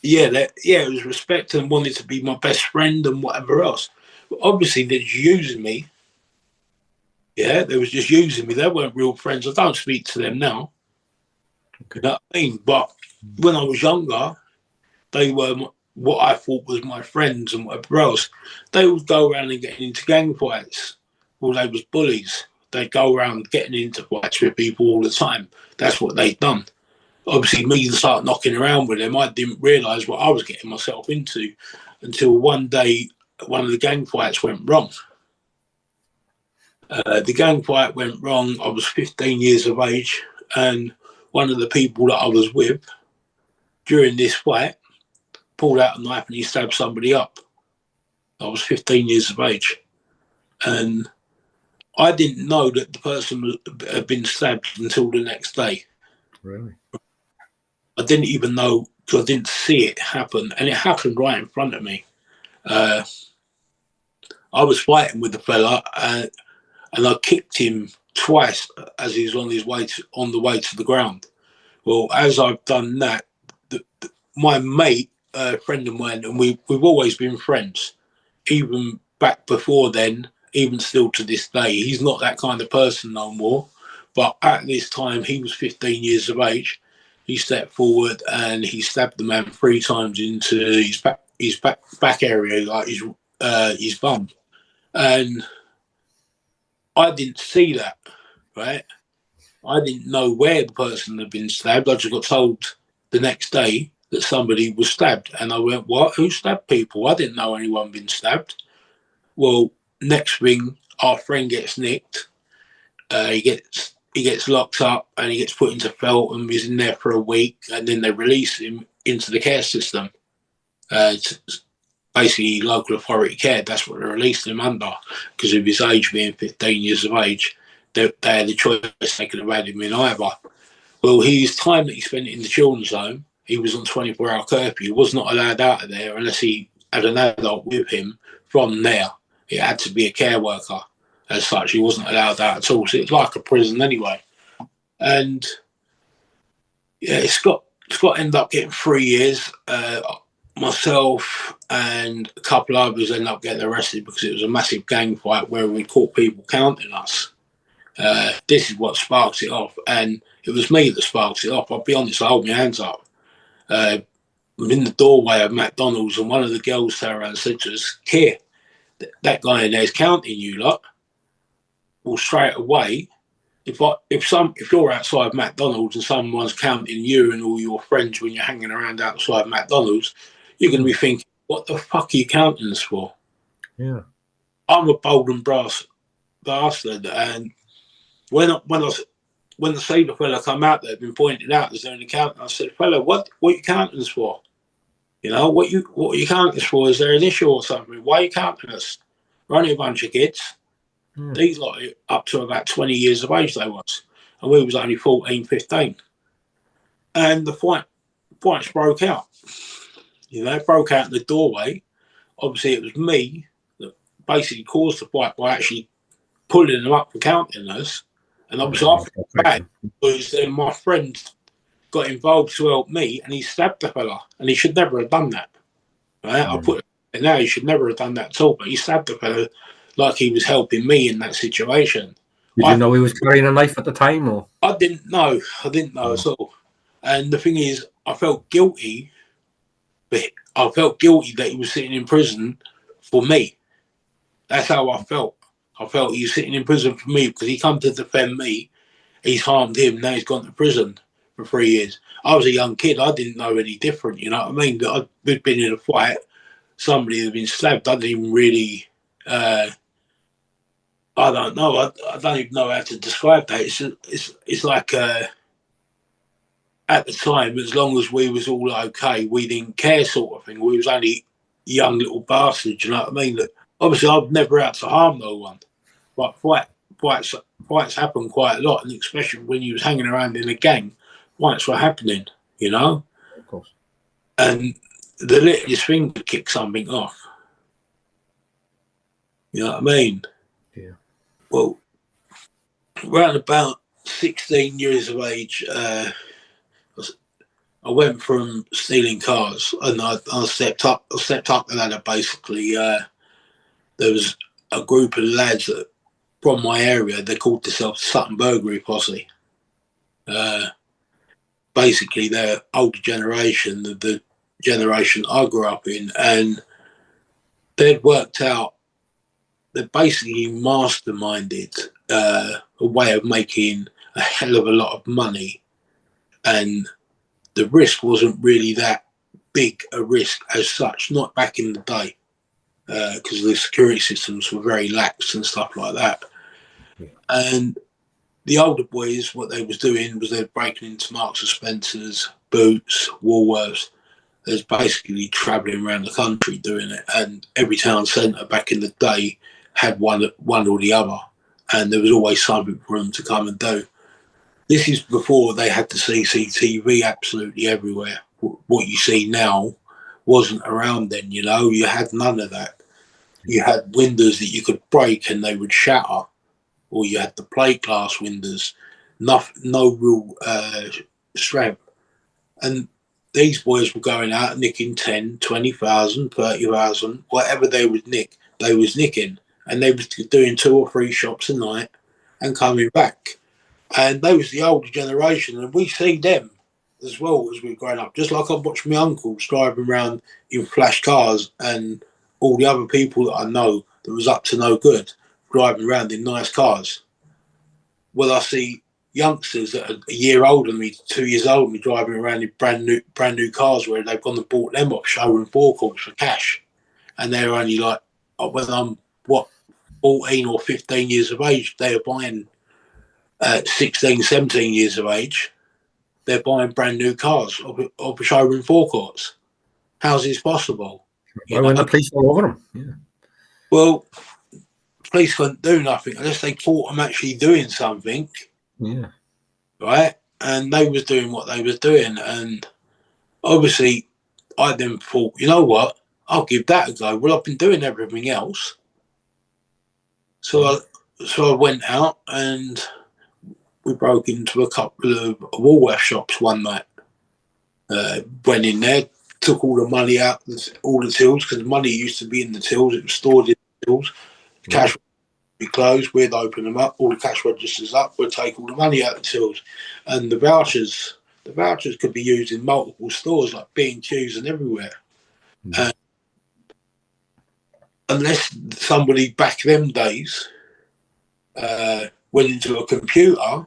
Yeah, it was respect and wanted to be my best friend and whatever else. But obviously, they're just using me. Yeah, they was just using me. They weren't real friends. I don't speak to them now. Okay. You know what I mean? But when I was younger, they were what I thought was my friends and whatever else. They would go around and get into gang fights. Well, they was bullies. They'd go around getting into fights with people all the time. That's what they'd done. Obviously, me to start knocking around with them, I didn't realise what I was getting myself into until one day one of the gang fights went wrong. The gang fight went wrong. I was 15 years of age, and one of the people that I was with during this fight pulled out a knife and he stabbed somebody up. I was 15 years of age, and I didn't know that the person had been stabbed until the next day. Really? I didn't even know because I didn't see it happen, and it happened right in front of me. I was fighting with the fella, and I kicked him twice as he was on his way on the way to the ground. Well, as I've done that, my mate, a friend of mine, and we've always been friends, even back before then, even still to this day. He's not that kind of person no more. But at this time, he was 15 years of age. He stepped forward and he stabbed the man 3 times into his back area, like his bum. And I didn't see that, right? I didn't know where the person had been stabbed. I just got told the next day that somebody was stabbed. And I went, what? Who stabbed people? I didn't know anyone been stabbed. Well, next thing, our friend gets nicked. He gets locked up and he gets put into Felt and he's in there for a week. And then they release him into the care system. Basically, local authority care. That's what they released him under because of his age being 15 years of age. They had the choice they could have had him in either. Well, his time that he spent in the children's home, he was on 24-hour curfew. He was not allowed out of there unless he had an adult with him from there. It had to be a care worker. As such, he wasn't allowed out at all. So it's like a prison anyway. And yeah, Scott ended up getting 3 years. Myself and a couple others ended up getting arrested because it was a massive gang fight where we caught people counting us. This is what sparks it off, and it was me that sparks it off. I'll be honest, I hold my hands up. I'm in the doorway of McDonald's, and one of the girls turned around and said to us, "Here, that guy in there's counting you lot." Well, straight away, if you're outside McDonald's and someone's counting you and all your friends when you're hanging around outside McDonald's, you're going to be thinking, "What the fuck are you counting us for?" Yeah, I'm a bold and brass bastard, and when the sailor fella come out that had been pointed out as their accountant, I said, "Fella, what are you counting us for? You know, what are you counting us for? Is there an issue or something? Why are you counting us? We're only a bunch of kids." These like up to about 20 years of age they was, and we was only 14, 15. And the fights broke out. You know, it broke out in the doorway. Obviously, it was me that basically caused the fight by actually pulling them up for counting us. And obviously, I fought back because then my friend got involved to help me, and he stabbed the fella, and he should never have done that. Right? I put it now, he should never have done that at all. But he stabbed the fella like he was helping me in that situation. Did you know he was carrying a knife at the time, or? I didn't know. I didn't know at all. And the thing is, I felt guilty. But I felt guilty that he was sitting in prison for me. That's how I felt. I felt he was sitting in prison for me because he come to defend me. He's harmed him. Now he's gone to prison for 3 years. I was a young kid. I didn't know any different. You know what I mean? I'd been in a fight. Somebody had been stabbed. I didn't even really. I don't know. I don't even know how to describe that. It's like at the time, as long as we was all okay, we didn't care, sort of thing. We was only young little bastards. You know what I mean? Obviously, I've never out to harm no one, but fights happen quite a lot, and especially when you was hanging around in a gang, fights were happening. You know, Of course. and the littlest thing could kick something off. You know what I mean? Yeah. Well, round about 16 years of age, I went from stealing cars, and I stepped up. I stepped up the ladder. Basically, there was a group of lads that, from my area. They called themselves Sutton Burglary Posse. Basically, they're older generation, the generation I grew up in, and they'd worked out. They basically masterminded a way of making a hell of a lot of money, and the risk wasn't really that big a risk as such, not back in the day, because the security systems were very lax and stuff like that. Yeah. And the older boys, what they was doing was they're breaking into Marks and Spencer's, Boots, Woolworths. There's basically travelling around the country doing it, and every town centre back in the day had one or the other, and there was always something for them to come and do. This is before they had the CCTV absolutely everywhere. What you see now wasn't around then, you know. You had none of that. You had windows that you could break and they would shatter, or you had the plate glass windows, no real strength. And these boys were going out nicking 10, 20,000, 30,000, whatever they would nick, they was nicking. And they was doing 2 or 3 shops a night and coming back. And they was the older generation, and we see them as well as we're growing up. Just like I watched my uncles driving around in flash cars, and all the other people that I know that was up to no good driving around in nice cars. Well, I see youngsters that are a year older than me, 2 years older than me, driving around in brand new cars where they've gone and bought them off showroom forecourts for cash, and they're only like, when I'm 14 or 15 years of age, they are buying. At 16, 17 years of age, they're buying brand new cars off showroom forecourts. How's this possible? Why weren't the police all over them? Yeah. Well, police couldn't do nothing unless they caught them actually doing something. Yeah. Right? And they was doing what they was doing. And obviously, I then thought, you know what? I'll give that a go. Well, I've been doing everything else. So I went out and we broke into a couple of Woolworth shops one night. Went in there, took all the money out, all the tills, because the money used to be in the tills. It was stored in the tills. The cash would be closed. We'd open them up. All the cash registers up. We'd take all the money out of the tills, and the vouchers could be used in multiple stores like B&Q's and everywhere. Unless somebody back them days went into a computer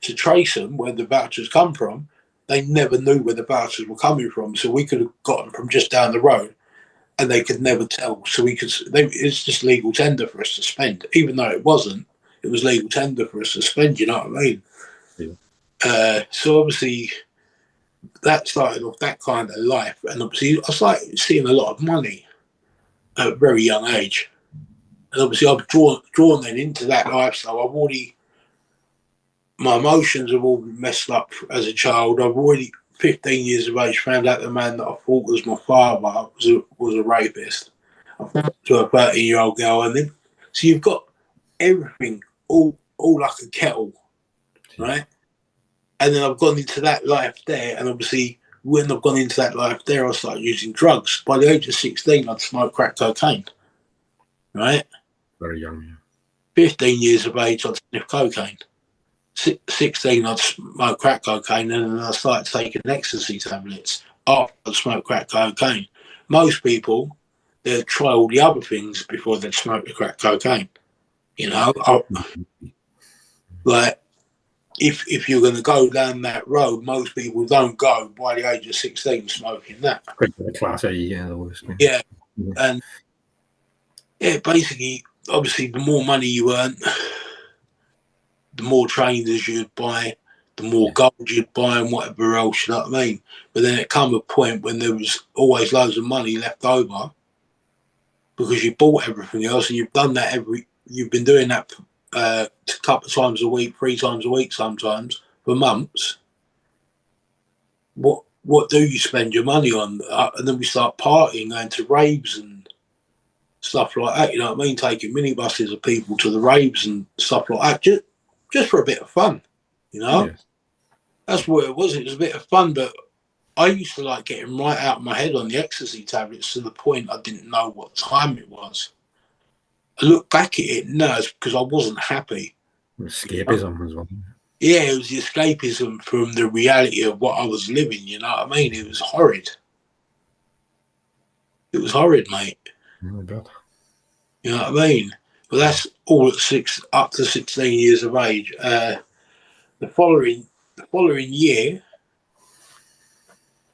to trace them where the vouchers come from, they never knew where the vouchers were coming from. So we could have got them from just down the road, and they could never tell. So it's just legal tender for us to spend, even though it wasn't. It was legal tender for us to spend. You know what I mean? Yeah. So obviously, that started off that kind of life, and obviously, I started seeing a lot of money at a very young age, and obviously, I've drawn then into that lifestyle. My emotions have all been messed up as a child. I've already, 15 years of age, found out the man that I thought was my father was a rapist. I thought to a 13-year-old girl, and then so you've got everything all like a kettle, right? And then I've gone into that life there, and obviously when I've gone into that life there, I started using drugs. By the age of 16, I'd smoked crack cocaine, right? Very young, yeah. 15 years of age, I'd sniffed cocaine. 16, I'd smoke crack cocaine, and then I started taking ecstasy tablets after I'd smoked crack cocaine. Most people, they'd try all the other things before they'd smoke the crack cocaine. You know, like if you're going to go down that road, most people don't go by the age of 16 smoking that. Class A, yeah. Yeah, and yeah, basically, obviously, the more money you earn, the more trainers you'd buy, the more gold you'd buy, and whatever else, you know what I mean? But then it come a point when there was always loads of money left over because you bought everything else, and you've done that you've been doing that a couple of times a week, 3 times a week sometimes, for months. What do you spend your money on? And then we start partying, going to raves and stuff like that, you know what I mean? Taking minibuses of people to the raves and stuff like that, just for a bit of fun. You know, Yeah. that's what it was. It was a bit of fun, but I used to like getting right out of my head on the ecstasy tablets to the point I didn't know what time it was. I look back at it now, it's because I wasn't happy. You know? Escapism as well. Yeah, it was the escapism from the reality of what I was living. You know what I mean? It was horrid. It was horrid, mate. Oh, God. You know what I mean? But that's all at up to 16 years of age. The following year,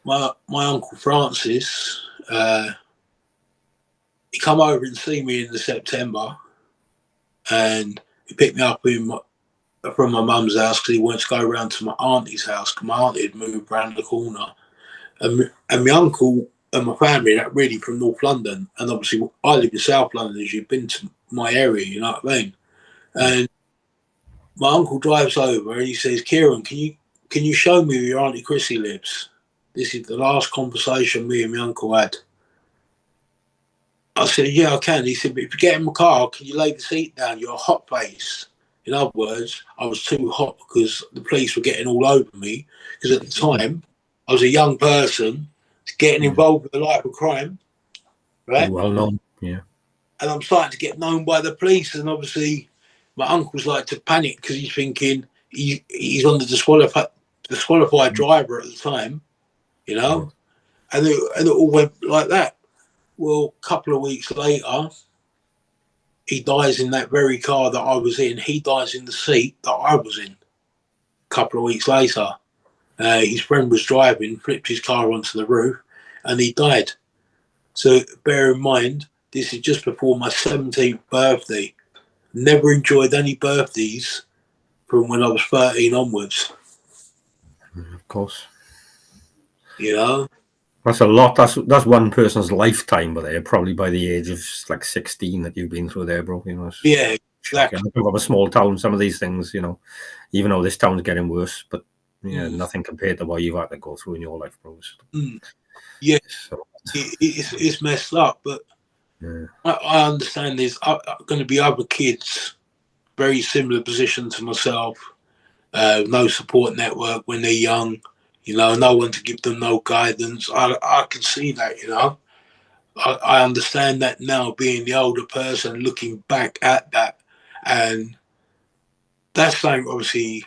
my uncle Francis, he come over and see me in the September, and he picked me up from my mum's house because he wanted to go around to my auntie's house because my auntie had moved round the corner, and my uncle and my family that really from North London, and obviously I live in South London, as you've been to my area, you know what I mean? And my uncle drives over and he says, Kieran, can you show me where your Auntie Chrissy lives? This is the last conversation me and my uncle had. I said, yeah, I can. He said, but if you get in my car, can you lay the seat down? You're a hot face. In other words, I was too hot because the police were getting all over me. Because at the time, I was a young person getting involved with a life of crime, right? Well known, yeah. And I'm starting to get known by the police. And obviously, my uncle's like to panic because he's thinking he's on the disqualified driver at the time, you know, and it all went like that. Well, a couple of weeks later, he dies in that very car that I was in. He dies in the seat that I was in. A couple of weeks later, his friend was driving, flipped his car onto the roof, and he died. So bear in mind, this is just before my 17th birthday. Never enjoyed any birthdays from when I was 13 onwards. Of course. You know? That's a lot. That's one person's lifetime, but they're probably by the age of like 16 that you've been through there, bro. You know, Yeah, shocking. exactly. I grew up a small town. Some of these things, you know, even though this town's getting worse, but yeah, nothing compared to what you've had to go through in your life, bro. Yeah, So, it's messed up, but yeah. I understand there's going to be other kids very similar position to myself. No support network when they're young, you know, no one to give them no guidance. I can see that, you know. I understand that now, being the older person, looking back at that, and that's something obviously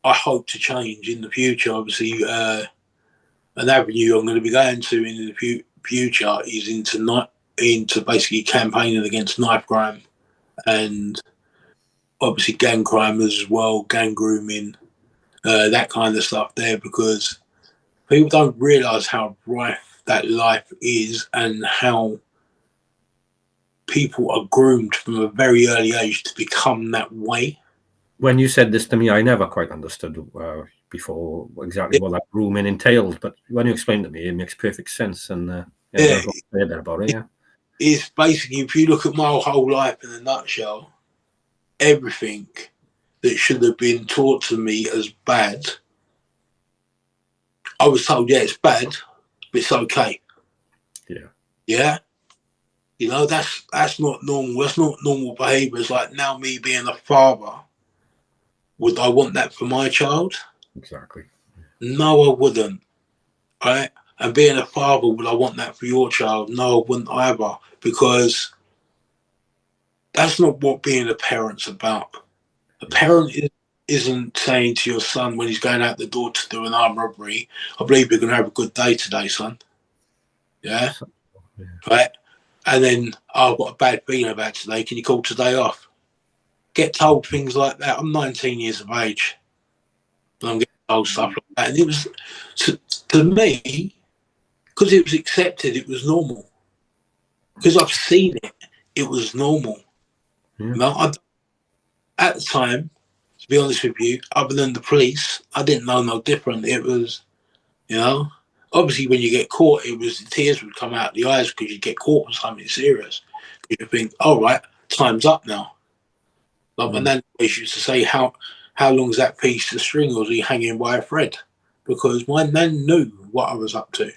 I hope to change in the future. Obviously, an avenue I'm going to be going to in the future is into basically campaigning against knife crime and obviously gang crime as well, gang grooming, that kind of stuff there, because people don't realise how rife that life is and how people are groomed from a very early age to become that way. When you said this to me, I never quite understood before exactly what that grooming entailed. But when you explained it to me, it makes perfect sense. And yeah, Yeah, there's what you said there about it. Yeah, it's basically, if you look at my whole life in a nutshell, everything that should have been taught to me as bad, I was told, yeah, it's bad, but it's okay. yeah, Yeah. You know, that's not normal. That's not normal behaviour. It's like now me being a father, would I want that for my child? exactly. No, I wouldn't. Right? And being a father, would I want that for your child? No, I wouldn't either. Because that's not what being a parent's about. A parent isn't saying to your son when he's going out the door to do an armed robbery, I believe you're going to have a good day today, son. Yeah? So, yeah. Right? And then, oh, I've got a bad feeling about today. Can you call today off? Get told things like that. I'm 19 years of age. And I'm getting told stuff like that. And it was, to me, because it was accepted, it was normal. Because I've seen it, it was normal. Yeah. You know, at the time, to be honest with you, other than the police, I didn't know no different. It was, you know, obviously when you get caught, it was the tears would come out the eyes because you get caught with something serious. You think, all right, time's up now. Like my nan always used to say, how long's that piece of string, or is he hanging by a thread? Because my nan knew what I was up to.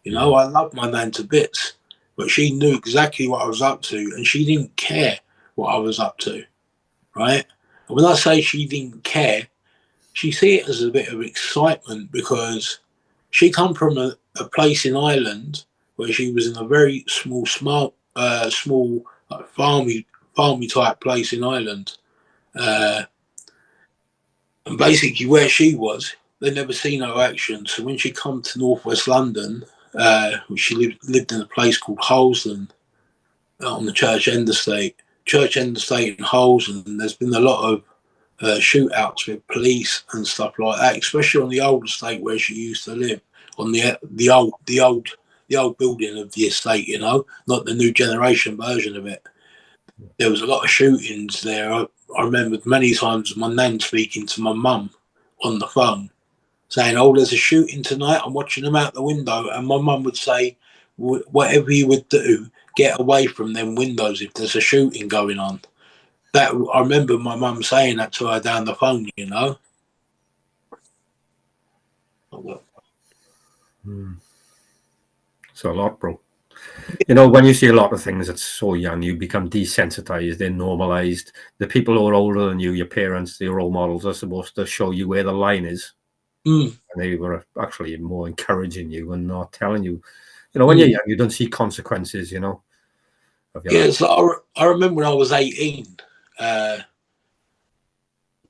You know, I love my nan to bits, but she knew exactly what I was up to, and she didn't care what I was up to, right? And when I say she didn't care, she see it as a bit of excitement because she come from a place in Ireland where she was in a very small like farmy type place in Ireland, and basically where she was, they never see no action. So when she come to northwest London, she lived in a place called Holsland on the Church End Estate in Holsland. And there's been a lot of shootouts with police and stuff like that, especially on the old estate where she used to live, on the old building of the estate, you know, not the new generation version of it. There was a lot of shootings there. I remembered many times my nan speaking to my mum on the phone, saying, "Oh, there's a shooting tonight. I'm watching them out the window," and my mum would say, "Whatever you would do, get away from them windows if there's a shooting going on." That I remember my mum saying that to her down the phone, you know. It's a lot, bro. You know, when you see a lot of things that's so young, you become desensitized, they're normalized. The people who are older than you, your parents, the role models, are supposed to show you where the line is. Mm. And they were actually more encouraging you and not telling you. You know, when you're Mm. young, you don't see consequences, you know, of your Yeah, life. so I remember when I was 18,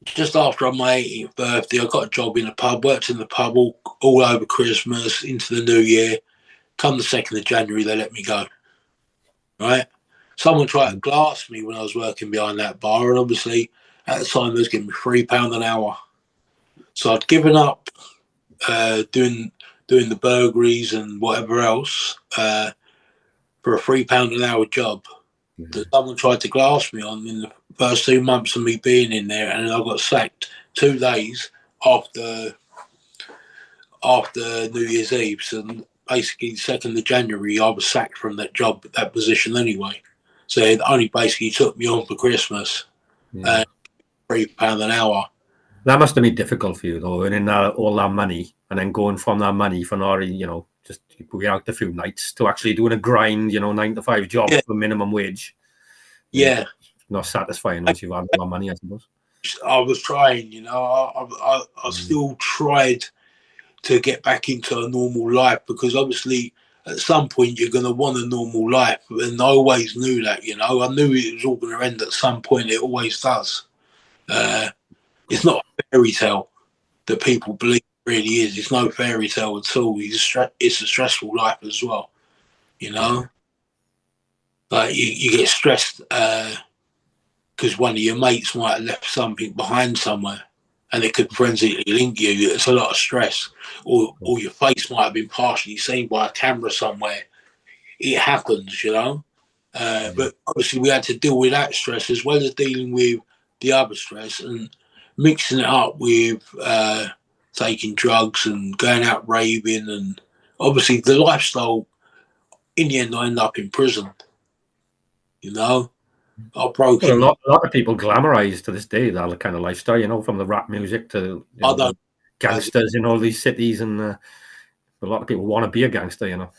just after my 18th birthday, I got a job in a pub, worked in the pub all over Christmas, into the new year. Come the 2nd of January, they let me go. Right? Someone tried to glass me when I was working behind that bar, and obviously at the time they was giving me £3 an hour. So I'd given up doing the burglaries and whatever else for a £3 an hour job that someone tried to glass me on in the first 2 months of me being in there, and I got sacked 2 days after after New Year's Eve. So basically, 2nd of January, I was sacked from that job, that position anyway. So it only basically took me on for Christmas, Yeah. £3 an hour. That must have been difficult for you, though, earning all that money and then going from that money for not, you know, just going out a few nights to actually doing a grind, you know, 9 to 5 job Yeah, for minimum wage. Yeah. yeah. Not satisfying once you've had all that money, I suppose. I was trying, you know, I still tried to get back into a normal life because obviously at some point you're going to want a normal life. And I always knew that, you know, I knew it was all going to end at some point. It always does. It's not a fairy tale that people believe it really is. It's no fairy tale at all. It's a stressful life as well, you Yeah. know. Like you get stressed because one of your mates might have left something behind somewhere, and it could forensically link you. It's a lot of stress, or your face might have been partially seen by a camera somewhere. It happens, you know. But obviously, we had to deal with that stress as well as dealing with the other stress and mixing it up with taking drugs and going out raving. And obviously, the lifestyle, in the end, I ended up in prison, you know. I broke Well, in. a lot of people glamorize to this day that kind of lifestyle, you know, from the rap music to, you I know, the don't. gangsters in all these cities. And a lot of people want to be a gangster, you know.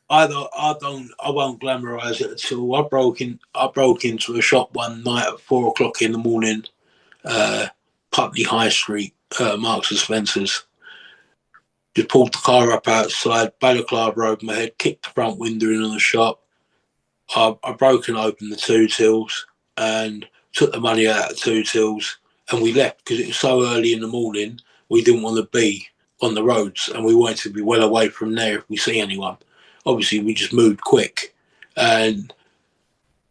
I won't glamorize it at all. I broke into a shop one night at 4 o'clock in the morning, uh, Putney High Street, Marks and Spencer's. Just pulled the car up outside, balaclava over my head, kicked the front window in on the shop. I broke and opened the two tills and took the money out of the two tills, and we left because it was so early in the morning. We didn't want to be on the roads, and we wanted to be well away from there if we see anyone. Obviously, we just moved quick, and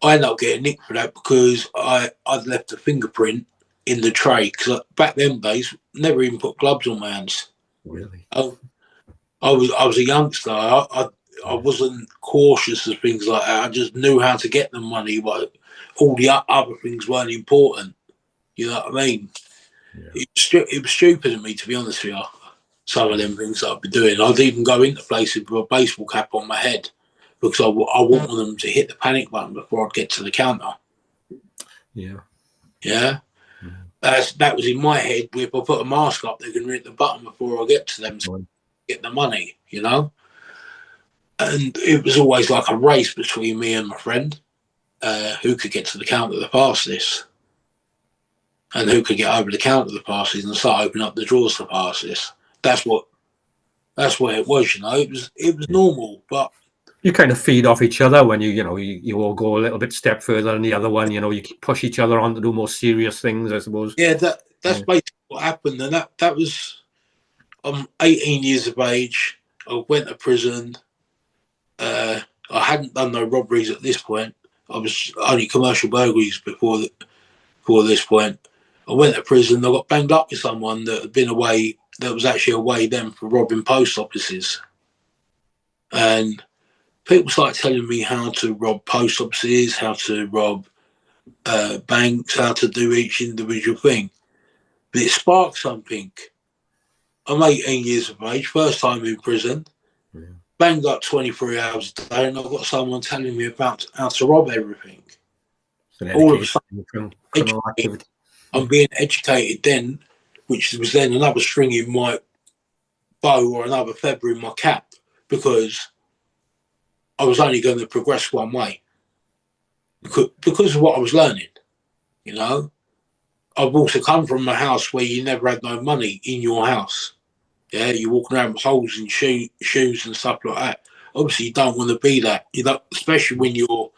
I ended up getting nicked for that because I'd left a fingerprint in the tray because back them days never even put gloves on my hands. Really? I, I was a youngster. I wasn't cautious of things like that. I just knew how to get the money, but all the other things weren't important. You know what I mean? Yeah. It was stupid of me, to be honest with you. Some of them things that I'd be doing. I'd even go into places with a baseball cap on my head because I wouldn't want them to hit the panic button before I'd get to the counter. Yeah. Yeah. That was in my head. If I put a mask up, they can hit the button before I get to them to get the money, you know? And it was always like a race between me and my friend who could get to the counter the fastest. and who could get over the counter the passes and start opening up the drawers to passes. That's what it was, you know. It was normal, but you kind of feed off each other when you all go a little bit step further than the other one. You push each other on to do more serious things, I suppose. yeah, that's basically what happened, and that was. I'm 18 years of age. I went to prison. I hadn't done no robberies at this point. I was only commercial burglaries before this point. I went to prison. I got banged up with someone that had been away. That was actually away then for robbing post offices, and people started telling me how to rob post offices, how to rob banks, how to do each individual thing. But it sparked something. I'm 18 years of age, first time in prison, banged up 23 hours a day, and I've got someone telling me about how to rob everything. All of a sudden, criminal activity. I'm being educated then, which was then another string in my bow or another feather in my cap, because I was only going to progress one way because of what I was learning, you know. I've also come from a house where you never had no money in your house. Yeah, you're walking around with holes in shoes and stuff like that. Obviously, you don't want to be that, you know, especially when you're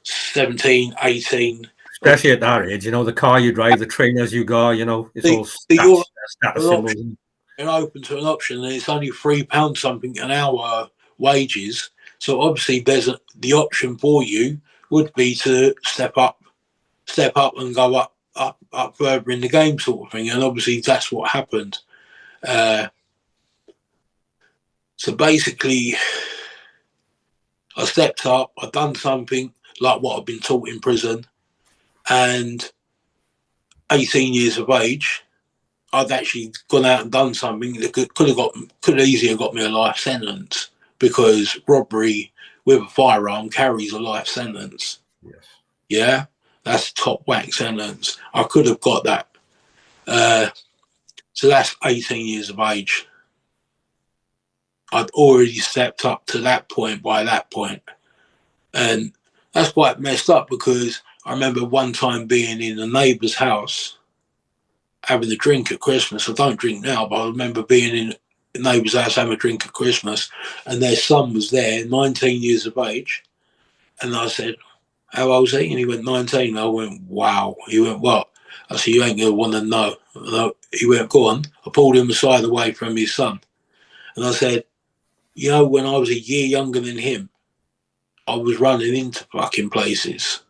17, 18. Especially at that age, the car you drive, the trainers you go, it's all You're status symbols. you're open to an option, and it's only £3 something an hour wages. So obviously, the option for you would be to step up and go up further in the game, sort of thing. And obviously, that's what happened. So basically, I stepped up. I done something like what I've been taught in prison, and 18 years of age, I'd actually gone out and done something that could easily have got me a life sentence, because robbery with a firearm carries a life sentence. Yes. Yeah, that's top whack sentence. I could have got that. So that's 18 years of age. I'd already stepped up to that point by that point. And that's quite messed up, because I remember one time being in a neighbour's house having a drink at Christmas. I don't drink now, but I remember being in a neighbour's house having a drink at Christmas, and their son was there, 19 years of age. And I said, "How old is he?" And he went, 19. I went, "Wow." He went, "What?" I said, "You ain't going to want to know." He went, "Go on." I pulled him aside away from his son. And I said, "You know, when I was a year younger than him, I was running into fucking places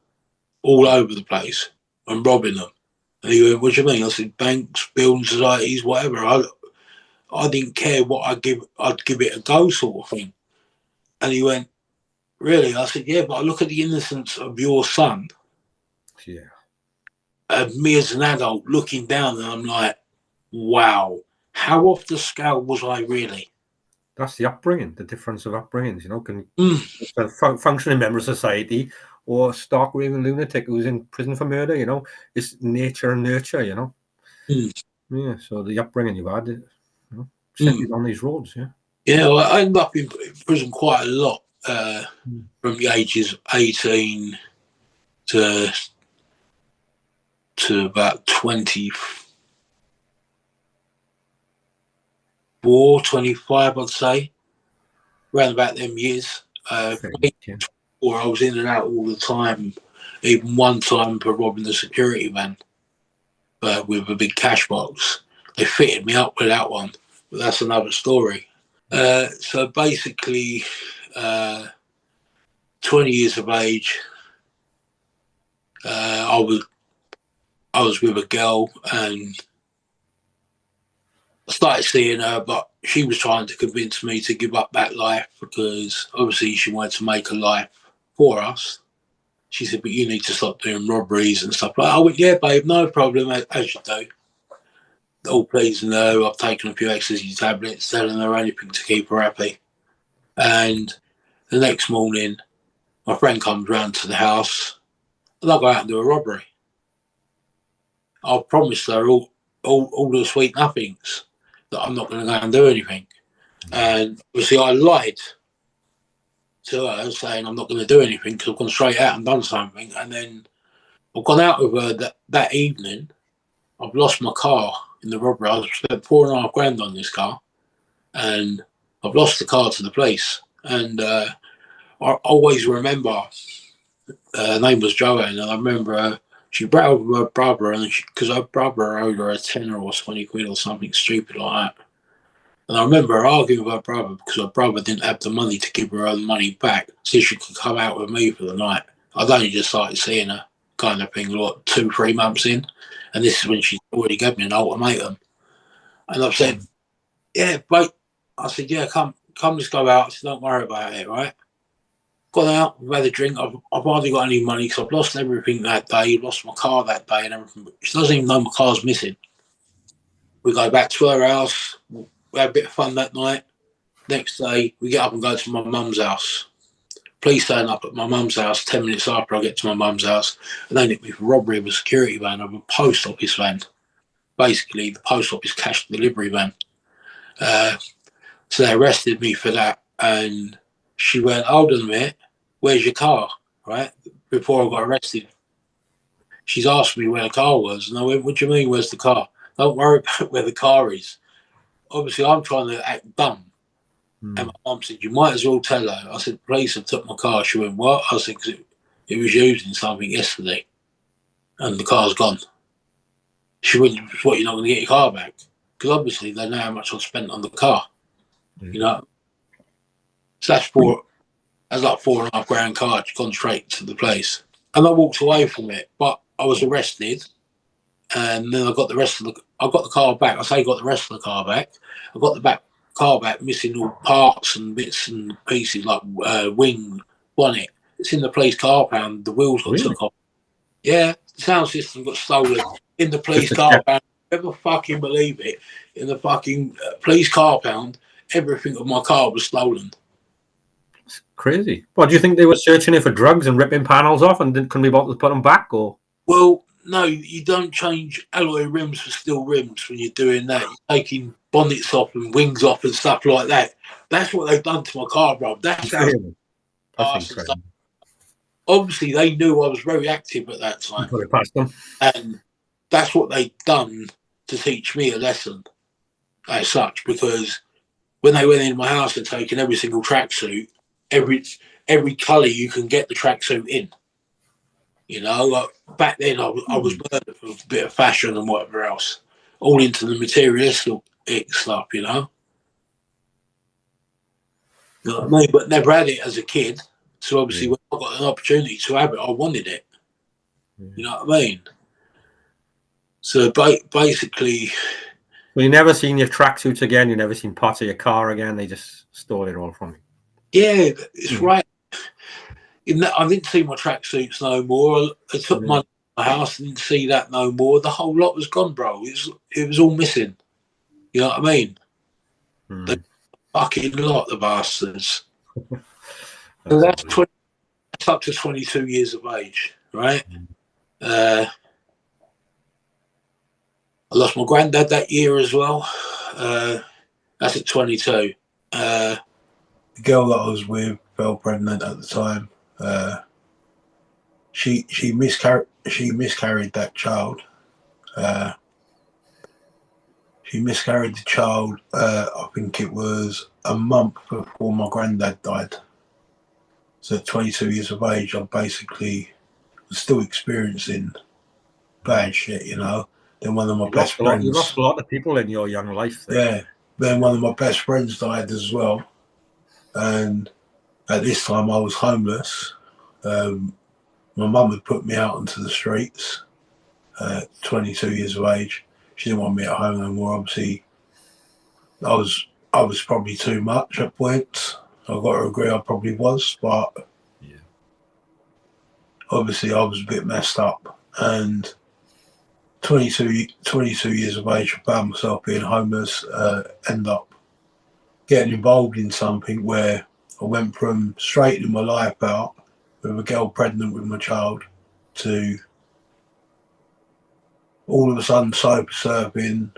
all over the place and robbing them." And he went, "What do you mean?" I said, "Banks, building societies, whatever. I didn't care what I'd give it a go, sort of thing." And he went, "Really?" I said, "Yeah, but I look at the innocence of your son." Yeah. And me as an adult looking down, and I'm like, wow, how off the scale was I really? That's the upbringing, the difference of upbringings, can a functioning member of society or a stark raving lunatic who's in prison for murder, it's nature and nurture, Yeah, so the upbringing you've had, sent you on these roads, yeah. Yeah, well, I ended up in prison quite a lot, from the ages of 18 to about 24, 25, I'd say, around about them years. Or I was in and out all the time, even one time for robbing the security van with a big cash box. They fitted me up with that one, but that's another story. So basically, 20 years of age, I was with a girl, and I started seeing her, but she was trying to convince me to give up that life, because obviously she wanted to make a life for us. She said, "But you need to stop doing robberies and stuff like that." I went, "Yeah, babe, no problem, as you do." All pleasing her. I've taken a few ecstasy tablets, telling her anything to keep her happy. And the next morning, my friend comes round to the house, and I go out and do a robbery. I promised her all the sweet nothings that I'm not going to go and do anything. And obviously, I lied to her, saying I'm not going to do anything, because I've gone straight out and done something. And then I've gone out with her that evening, I've lost my car in the robbery. I spent £4.5 grand on this car, and I've lost the car to the police. And I always remember her name was Joanne, and I remember she brought with her brother, and because her brother owed her a tenner or 20 quid or something stupid like that. And I remember her arguing with her brother because her brother didn't have the money to give her money back so she could come out with me for the night. I'd only just started seeing her kind of thing, like 2-3 months in. And this is when she already gave me an ultimatum. And I've said, yeah, mate. I said, yeah, come, let's go out. I said, don't worry about it, right? Got out, we've had a drink. I've hardly got any money because I've lost everything that day. Lost my car that day and everything. She doesn't even know my car's missing. We go back to her house. We had a bit of fun that night. Next day, we get up and go to my mum's house. Police turn up at my mum's house 10 minutes after I get to my mum's house, and they nick me for robbery of a security van, of a post office van. Basically, the post office cash delivery van. So they arrested me for that, and she went, hold on a minute, where's your car, right? Before I got arrested. She's asked me where the car was, and I went, what do you mean, where's the car? Don't worry about where the car is. Obviously, I'm trying to act dumb. And my mum said, you might as well tell her. I said, police have took my car. She went, what? I said, because it was used in something yesterday, and the car's gone. She went, what, you're not going to get your car back? Because obviously they know how much I've spent on the car, you know. So that's like £4.5 car gone straight to the place. And I walked away from it, but I was arrested, and then I got the car back. I say I got the rest of the car back. I got the car back missing all parts and bits and pieces like wing, bonnet. It's in the police car pound. The wheels got took off. Yeah, the sound system got stolen in the police car pound. Never fucking believe it. In the fucking police car pound, everything of my car was stolen. It's crazy. What do you think they were searching it for drugs and ripping panels off and couldn't be bothered to put them back? Or well, no, you don't change alloy rims for steel rims when you're doing that. You're taking bonnets off and wings off and stuff like that. That's what they've done to my car, bro. That's how. Obviously, they knew I was very active at that time, put it past them, and that's what they've done to teach me a lesson, as such. Because when they went in my house and taken every single tracksuit, every colour you can get the tracksuit in. You know, like back then I was murdered for a bit of fashion and whatever else, all into the materialistic stuff, you know. You know what I mean? But never had it as a kid. So obviously when I got an opportunity to have it, I wanted it. You know what I mean? So basically... Well, you never seen your tracksuits again? You never seen parts of your car again? They just stole it all from you? Yeah, it's right. I didn't see my tracksuits no more. I took money to my house, didn't see that no more. The whole lot was gone, bro. It was all missing. You know what I mean? The fucking lot, the bastards. So that's up to 22 years of age, right? I lost my granddad that year as well. That's at 22. The girl that I was with fell pregnant at the time. She miscarried that child. She miscarried the child. I think it was a month before my granddad died. So at 22 years of age, I basically was still experiencing bad shit, you know. Then one of my best friends... You lost a lot of people in your young life. Yeah. Then one of my best friends died as well. And at this time, I was homeless. My mum had put me out into the streets at 22 years of age. She didn't want me at home no more. Obviously, I was probably too much at points. I've got to agree I probably was, but obviously I was a bit messed up. And 22 years of age, I found myself being homeless, end up getting involved in something where I went from straightening my life out with a girl pregnant with my child to all of a sudden sober surfing,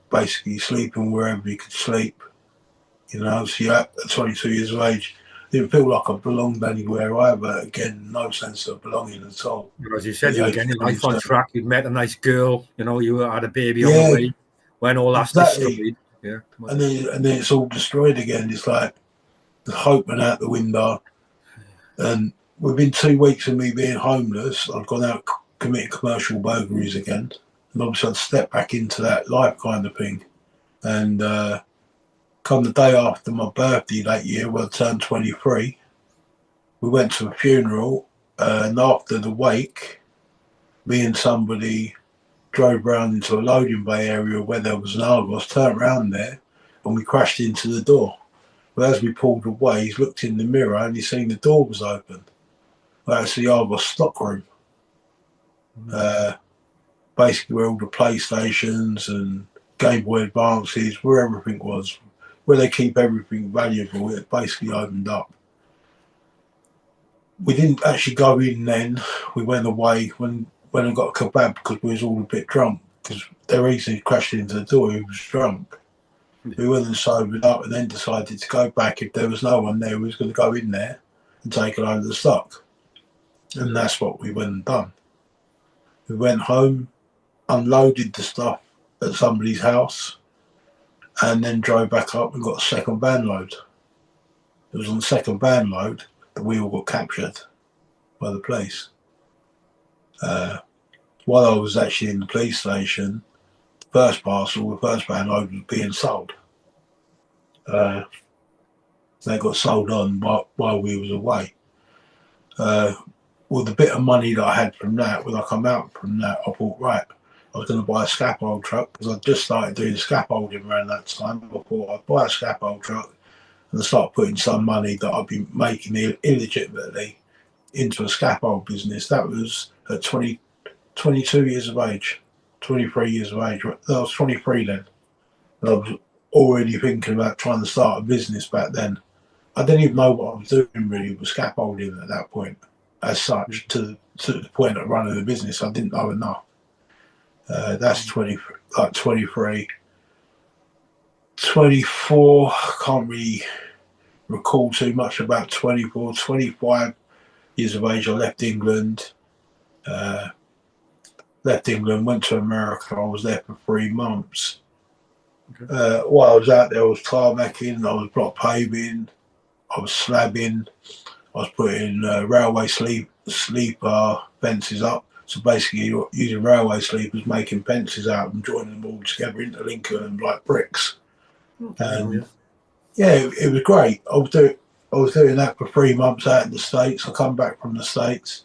basically sleeping wherever you could sleep. You know, so you're at 22 years of age, Didn't feel like I belonged anywhere either. Again, no sense of belonging at all. As you said, you were getting your life on track. You'd met a nice girl. You know, you had a baby on Yeah, the way. When all that's exactly. destroyed, yeah. And then it's all destroyed again. It's like the hope went out the window. And within 2 weeks of me being homeless, I'd gone out committing commercial burglaries again. And obviously I'd stepped back into that life kind of thing. And come the day after my birthday that year, when I turned 23, we went to a funeral. And after the wake, me and somebody drove round into a loading bay area where there was an Argos, turned around there, and we crashed into the door. But as we pulled away, he's looked in the mirror and he's seen the door was open. That's the Argos stockroom. Basically where all the PlayStations and Game Boy Advances, where everything was, where they keep everything valuable, it basically opened up. We didn't actually go in then. We went away when I got a kebab because we was all a bit drunk. Because the reason he crashed into the door, he was drunk. We went and sobered up and then decided to go back. If there was no one there, we was going to go in there and take a load of the stock. And that's what we went and done. We went home, unloaded the stuff at somebody's house, and then drove back up and got a second van load. It was on the second van load that we all got captured by the police. While I was actually in the police station, the first van load was being sold. They got sold on while we was away. Well, the bit of money that I had from that, when I come out from that, I thought, right, I was going to buy a scaffold truck because I just started doing scaffolding around that time. I thought I'd buy a scaffold truck and start putting some money that I'd been making illegitimately into a scaffold business. That was at 22 years of age, 23 years of age. I was 23 then. And I was already thinking about trying to start a business back then. I didn't even know what I was doing really with scaffolding at that point. As such, to the point of running the business, I didn't know enough. That's 23. 24, can't really recall too much about 24. 25 years of age, I left England. Went to America. I was there for 3 months. Okay. While I was out there, I was tarmacking, I was block paving, I was slabbing, I was putting railway sleeper fences up. So basically, using railway sleepers, making fences out and joining them all together, interlinking them like bricks. And yeah, it was great. I was doing that for 3 months out in the States. I come back from the States.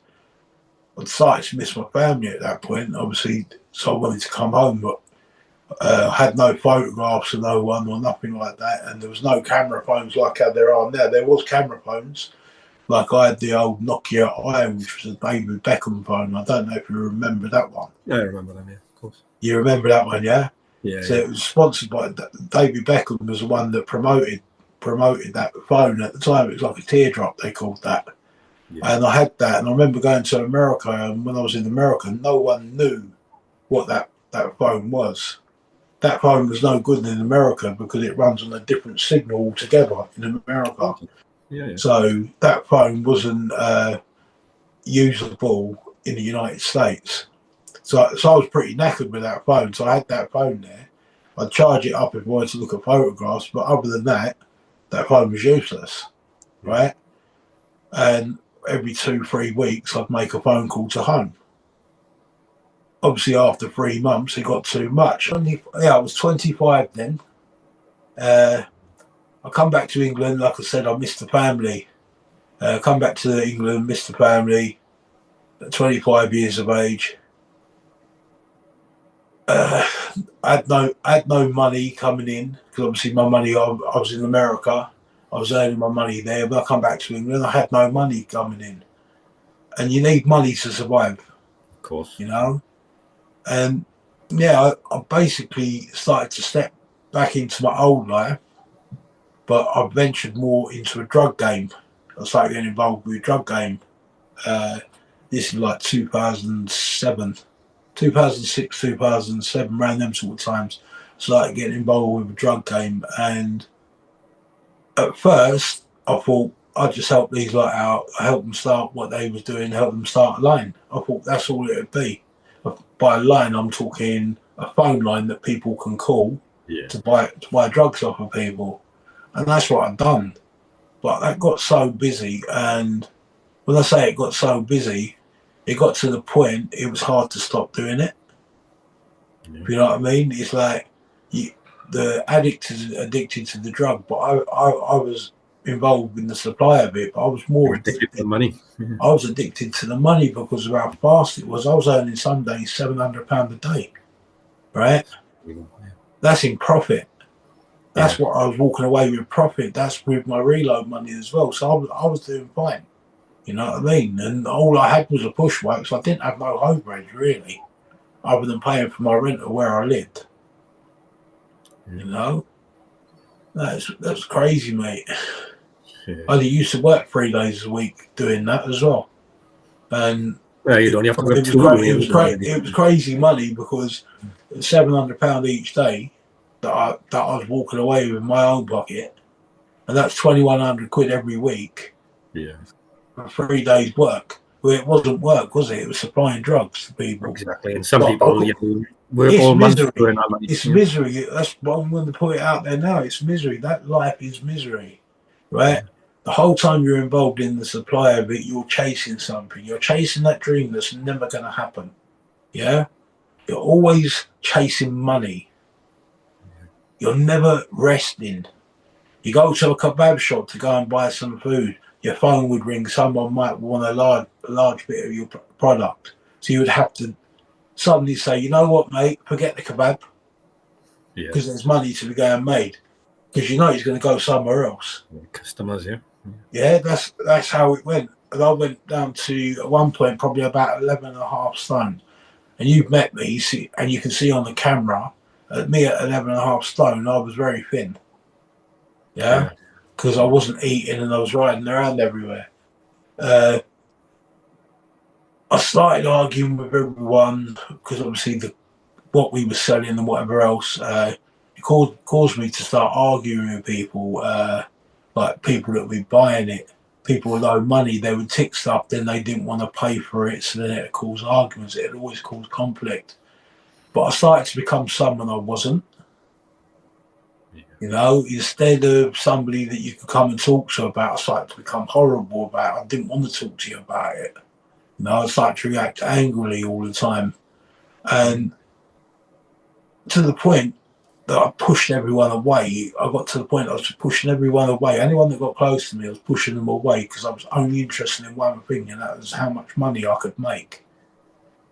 I decided to miss my family at that point, obviously, so I wanted to come home, but I had no photographs of no one or nothing like that, and there was no camera phones like how there are now. There was camera phones. Like I had the old Nokia I, which was a David Beckham phone. I don't know if you remember that one. Yeah, I remember that, yeah, of course. You remember that one, yeah? Yeah. So it was sponsored by David Beckham was the one that promoted that phone at the time. It was like a teardrop, they called that. Yeah. And I had that, and I remember going to America, and when I was in America, no one knew what that phone was. That phone was no good in America because it runs on a different signal altogether in America. Yeah. So that phone wasn't usable in the United States. So I was pretty knackered with that phone. So I had that phone there. I'd charge it up if I wanted to look at photographs, but other than that, that phone was useless, right? And every 2-3 weeks, I'd make a phone call to home. Obviously, after 3 months, it got too much. I was 25 then. I come back to England, like I said, I missed the family. Come back to England, missed the family, 25 years of age. I had no money coming in, because obviously my money, I was in America, I was earning my money there, but I come back to England, I had no money coming in. And you need money to survive. Of course. You know? And yeah, I basically started to step back into my old life, but I ventured more into a drug game. I started getting involved with a drug game. This is like 2006, 2007, around them sort of times. Started getting involved with a drug game, and at first I thought I just helped these lot out. I helped them start what they was doing, help them start a line. I thought that's all it would be. By a line, I'm talking a phone line that people can call to buy drugs off of people. And that's what I've done. But that got so busy, and when I say it got so busy, it got to the point it was hard to stop doing it. Yeah. You know what I mean? It's like the addict is addicted to the drug, but I was involved in the supply of it. But I was more addicted to the money. I was addicted to the money because of how fast it was. I was earning some days £700 a day, right? Yeah. That's in profit. That's what I was walking away with profit. That's with my reload money as well. So I was doing fine. You know what I mean? And all I had was a push work, so I didn't have no overhead really, other than paying for my rent or where I lived. Yeah. You know? That's crazy, mate. Yeah. I used to work 3 days a week doing that as well. And You don't have to it was crazy money because £700 each day that I was walking away with my own pocket, and that's 2,100 quid every week. Yeah. For 3 days work. Well, it wasn't work, was it? It was supplying drugs to people. Exactly. And some people work it's all month misery. doing that money. It's misery. That's what I'm going to put it out there now. It's misery. That life is misery, right? The whole time you're involved in the supply of it, you're chasing something. You're chasing that dream that's never going to happen. Yeah? You're always chasing money. You're never resting. You go to a kebab shop to go and buy some food. Your phone would ring. Someone might want a large bit of your product. So you would have to suddenly say, you know what, mate, forget the kebab. Because there's money to be going made. Because you know he's going to go somewhere else. Customers, Yeah, that's how it went. And I went down to, at one point, probably about 11.5 stone. And you've met me, and you can see on the camera, me at 11.5 stone, I was very thin. Yeah? Because I wasn't eating and I was riding around everywhere. I started arguing with everyone because obviously what we were selling and whatever else, it caused me to start arguing with people, like people that were buying it. People with low money, they would tick stuff, then they didn't want to pay for it, so then it would cause arguments. It would always cause conflict. But I started to become someone I wasn't. You know, instead of somebody that you could come and talk to about, I started to become horrible about it. I didn't want to talk to you about it. You know, I started to react angrily all the time. And to the point that I pushed everyone away. I got to the point I was pushing everyone away. Anyone that got close to me, I was pushing them away because I was only interested in one thing, and that was how much money I could make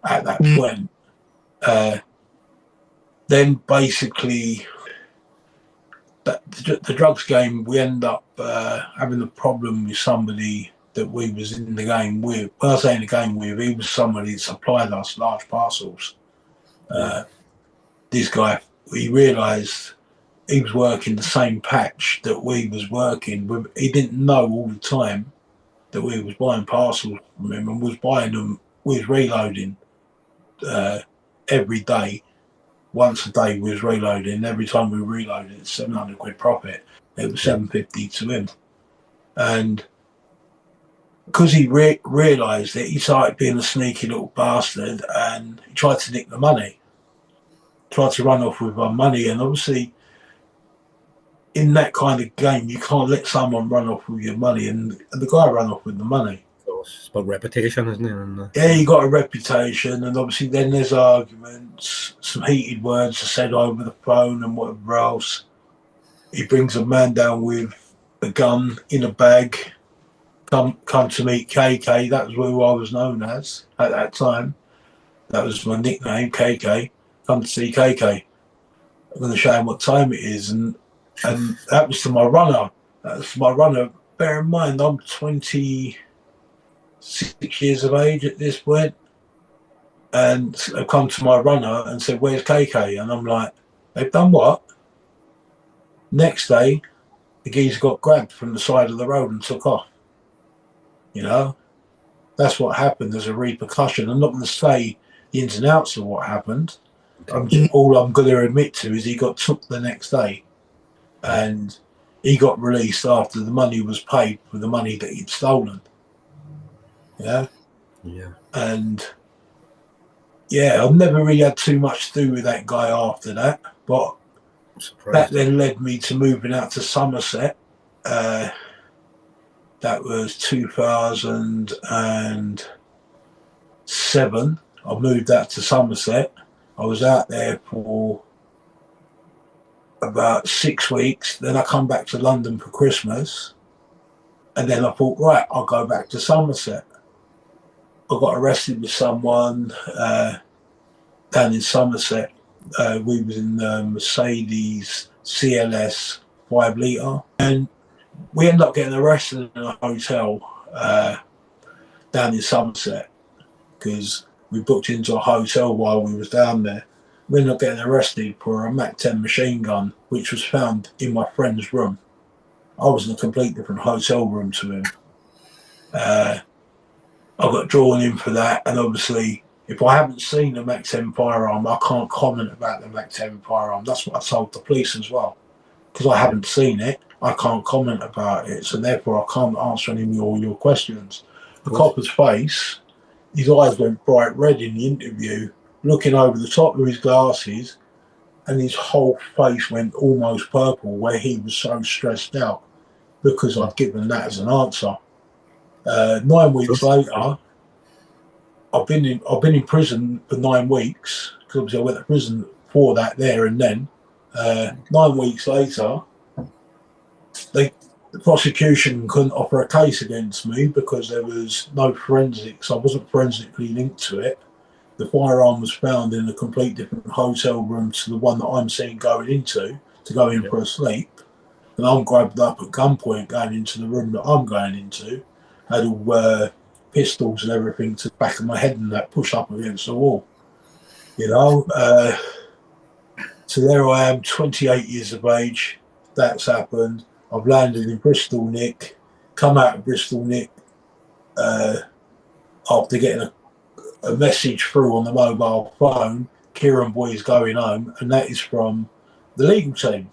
at that point. Then basically, the drugs game, we end up having a problem with somebody that we was in the game with. When I say in the game with, he was somebody that supplied us large parcels. This guy, we realised he was working the same patch that we was working with. He didn't know all the time that we was buying parcels from him and was buying them. We was reloading every day. Once a day we was reloading. Every time we reloaded, it's 700 quid profit. It was 750 to him. And because he realised it, he started being a sneaky little bastard and he tried to nick the money. Tried to run off with our money, and obviously in that kind of game you can't let someone run off with your money, and the guy ran off with the money. It's about reputation, isn't it? And, yeah, you got a reputation, and obviously then there's arguments, some heated words are said over the phone and whatever else. He brings a man down with a gun in a bag, come to meet KK. That was who I was known as at that time. That was my nickname, KK. Come to see KK. I'm going to show him what time it is. And that was to my runner. That was my runner. Bear in mind, I'm 26 years of age at this point. And I come to my runner and said, where's KK? And I'm like, they've done what? Next day, the geezer got grabbed from the side of the road and took off. You know? That's what happened. There's a repercussion. I'm not going to say the ins and outs of what happened. All I'm going to admit to is he got took the next day, and he got released after the money was paid for the money that he'd stolen. Yeah. And yeah, I've never really had too much to do with that guy after that, but that then led me to moving out to Somerset. That was 2007. I moved out to Somerset. I was out there for about 6 weeks. Then I come back to London for Christmas. And then I thought, right, I'll go back to Somerset. I got arrested with someone down in Somerset. We was in the Mercedes CLS 5 litre. And we ended up getting arrested in a hotel down in Somerset because we booked into a hotel while we was down there. We ended up getting arrested for a Mac 10 machine gun, which was found in my friend's room. I was in a complete different hotel room to him. I got drawn in for that, and obviously, if I haven't seen the Mac 10 firearm, I can't comment about the Mac 10 firearm. That's what I told the police as well. Because I haven't seen it, I can't comment about it, so therefore I can't answer any of your questions. The copper's face, his eyes went bright red in the interview, looking over the top of his glasses, and his whole face went almost purple, where he was so stressed out because I'd given that as an answer. 9 weeks later, I've been in prison for 9 weeks because obviously I went to prison for that there and then. 9 weeks later, the prosecution couldn't offer a case against me because there was no forensics. I wasn't forensically linked to it. The firearm was found in a complete different hotel room to the one that I'm seeing going into to go in for a sleep. And I'm grabbed up at gunpoint going into the room that I'm going into. Had all pistols and everything to the back of my head and that push up against the wall. You know, so there I am, 28 years of age. That's happened. I've landed in Bristol, Nick. Come out of Bristol, Nick, after getting a message through on the mobile phone. Kieran boy is going home, and that is from the legal team.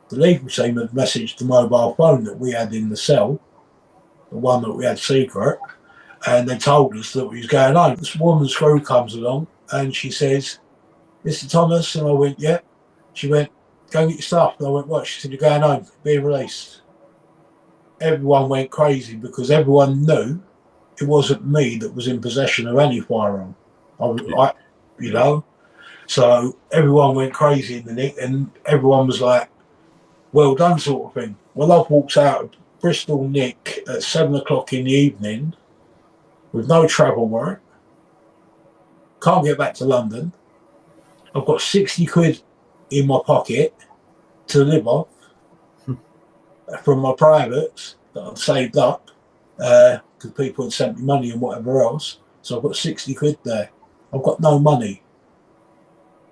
The legal team had messaged the mobile phone that we had in the cell, the one that we had secret, and they told us that we was going home. This woman's crew comes along and she says, "Mr. Thomas," and I went, "Yeah." She went, "Go and get your stuff." And I went, "What?" She said, "You're going home, being released." Everyone went crazy because everyone knew it wasn't me that was in possession of any firearm. You know, so everyone went crazy in the nick, and everyone was like, "Well done," sort of thing. Well, I've walked out of Bristol, Nick, at 7 o'clock in the evening with no travel warrant. Can't get back to London. I've got 60 quid in my pocket to live off from my privates that I've saved up because people had sent me money and whatever else. So I've got 60 quid there. I've got no money.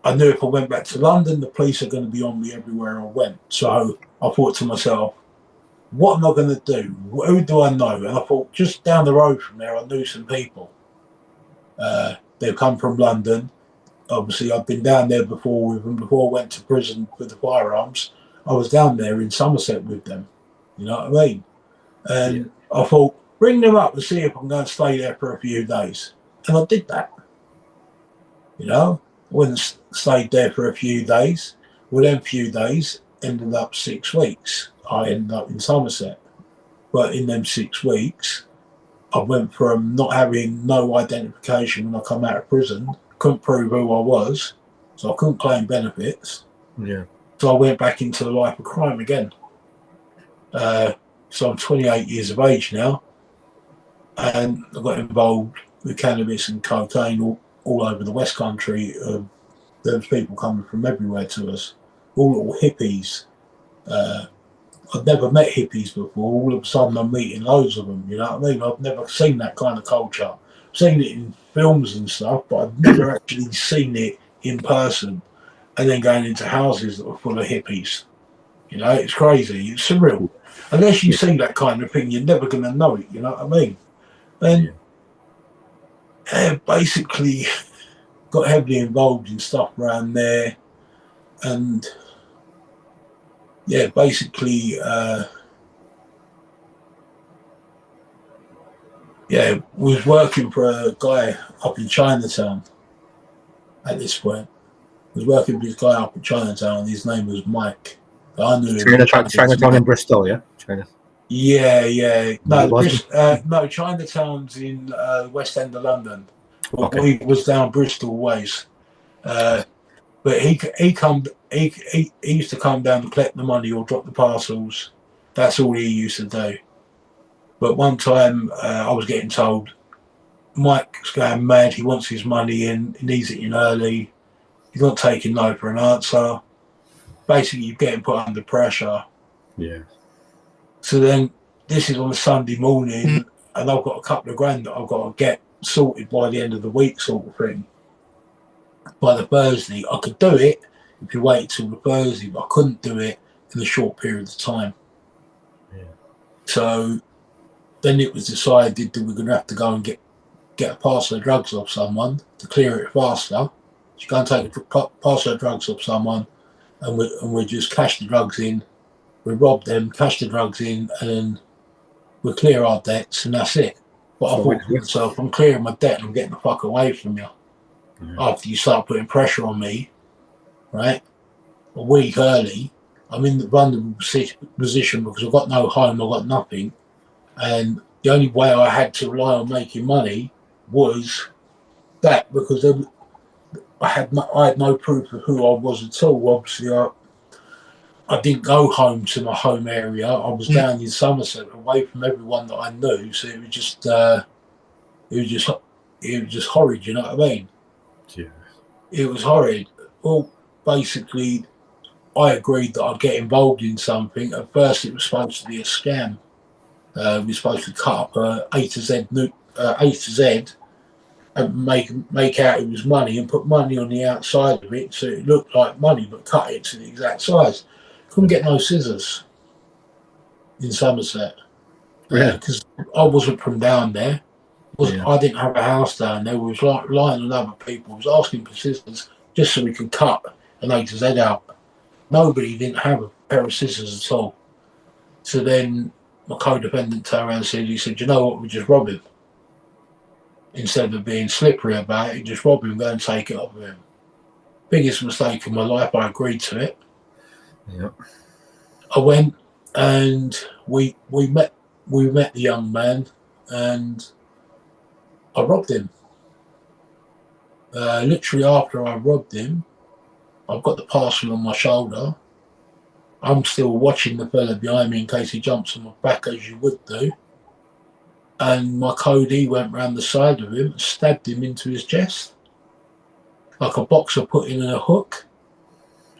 I knew if I went back to London, the police are going to be on me everywhere I went. So I thought to myself, what am I going to do? Who do I know? And I thought, just down the road from there, I knew some people. They've come from London. Obviously, I've been down there before with them. Before I went to prison for the firearms, I was down there in Somerset with them. You know what I mean? And I thought, ring them up and see if I'm going to stay there for a few days. And I did that. You know, I went and stayed there for a few days. Well, them few days ended up 6 weeks. I ended up in Somerset. But in them 6 weeks, I went from not having no identification when I come out of prison, couldn't prove who I was, so I couldn't claim benefits. Yeah. So I went back into the life of crime again. So I'm 28 years of age now, and I got involved with cannabis and cocaine all over the West Country. There's people coming from everywhere to us, all little hippies. I'd never met hippies before. All of a sudden, I'm meeting loads of them. You know what I mean? I've never seen that kind of culture. I've seen it in films and stuff, but I've never actually seen it in person. And then going into houses that were full of hippies. You know, it's crazy. It's surreal. Unless you see that kind of thing, you're never going to know it. You know what I mean? And basically got heavily involved in stuff around there. And yeah, basically, yeah, was working for a guy up in Chinatown at this point. Was working with this guy up in Chinatown. His name was Mike. I knew him as Chinatown in Mike. Bristol, yeah? China. Yeah, yeah. No, it wasn't. No, Chinatown's in West End of London. But Okay. we was down Bristol ways. But he used to come down to collect the money or drop the parcels. That's all he used to do. But one time I was getting told Mike's going mad. He wants his money in. He needs it in early. He's not taking no for an answer. Basically, you're getting put under pressure. Yeah. So then this is on a Sunday morning, and I've got a couple of grand that I've got to get sorted by the end of the week, sort of thing. By the Thursday, I could do it if you waited till the Thursday, but I couldn't do it in a short period of time. Yeah. So then it was decided that we're going to have to go and get a parcel of drugs off someone to clear it faster. So you go and take a parcel of drugs off someone, and we just cash the drugs in. We rob them, cash the drugs in, and we clear our debts, and that's it. But I thought to myself, I'm clearing my debt and I'm getting the fuck away from you. Yeah. After you start putting pressure on me, right? A week early, I'm in the vulnerable position because I've got no home, I've got nothing. And the only way I had to rely on making money was that, because I had no proof of who I was at all. Obviously, I didn't go home to my home area. I was down in Somerset, away from everyone that I knew. So it was just horrid. You know what I mean? Yeah. It was horrid. Well, basically, I agreed that I'd get involved in something. At first, it was supposed to be a scam. We were supposed to cut up A to Z, and make out it was money and put money on the outside of it so it looked like money, but cut it to the exact size. Couldn't get no scissors in Somerset because I wasn't from down there. I didn't have a house down there. We was like relying on other people. We was asking for scissors just so we could cut an A to Z out. Nobody didn't have a pair of scissors at all. So then my co-defendant turned around and said, you know what, we just rob him. Instead of being slippery about it, just rob him, go and take it off of him. Biggest mistake of my life. I agreed to it. Yep. I went and we met the young man, and I robbed him. Literally after I robbed him, I've got the parcel on my shoulder. I'm still watching the fella behind me in case he jumps on my back, as you would do. And my Cody went round the side of him and stabbed him into his chest. Like a boxer putting in a hook.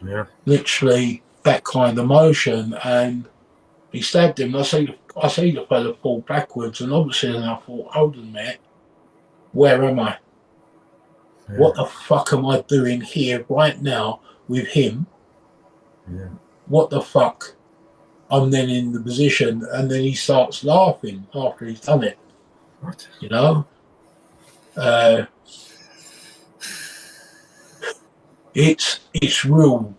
Yeah. Literally that kind of motion. And he stabbed him. I see the fella fall backwards, and obviously then I thought, hold on a minute, where am I? Yeah. What the fuck am I doing here right now with him? Yeah. What the fuck? I'm then in the position, and then he starts laughing after he's done it. What? You know? It's real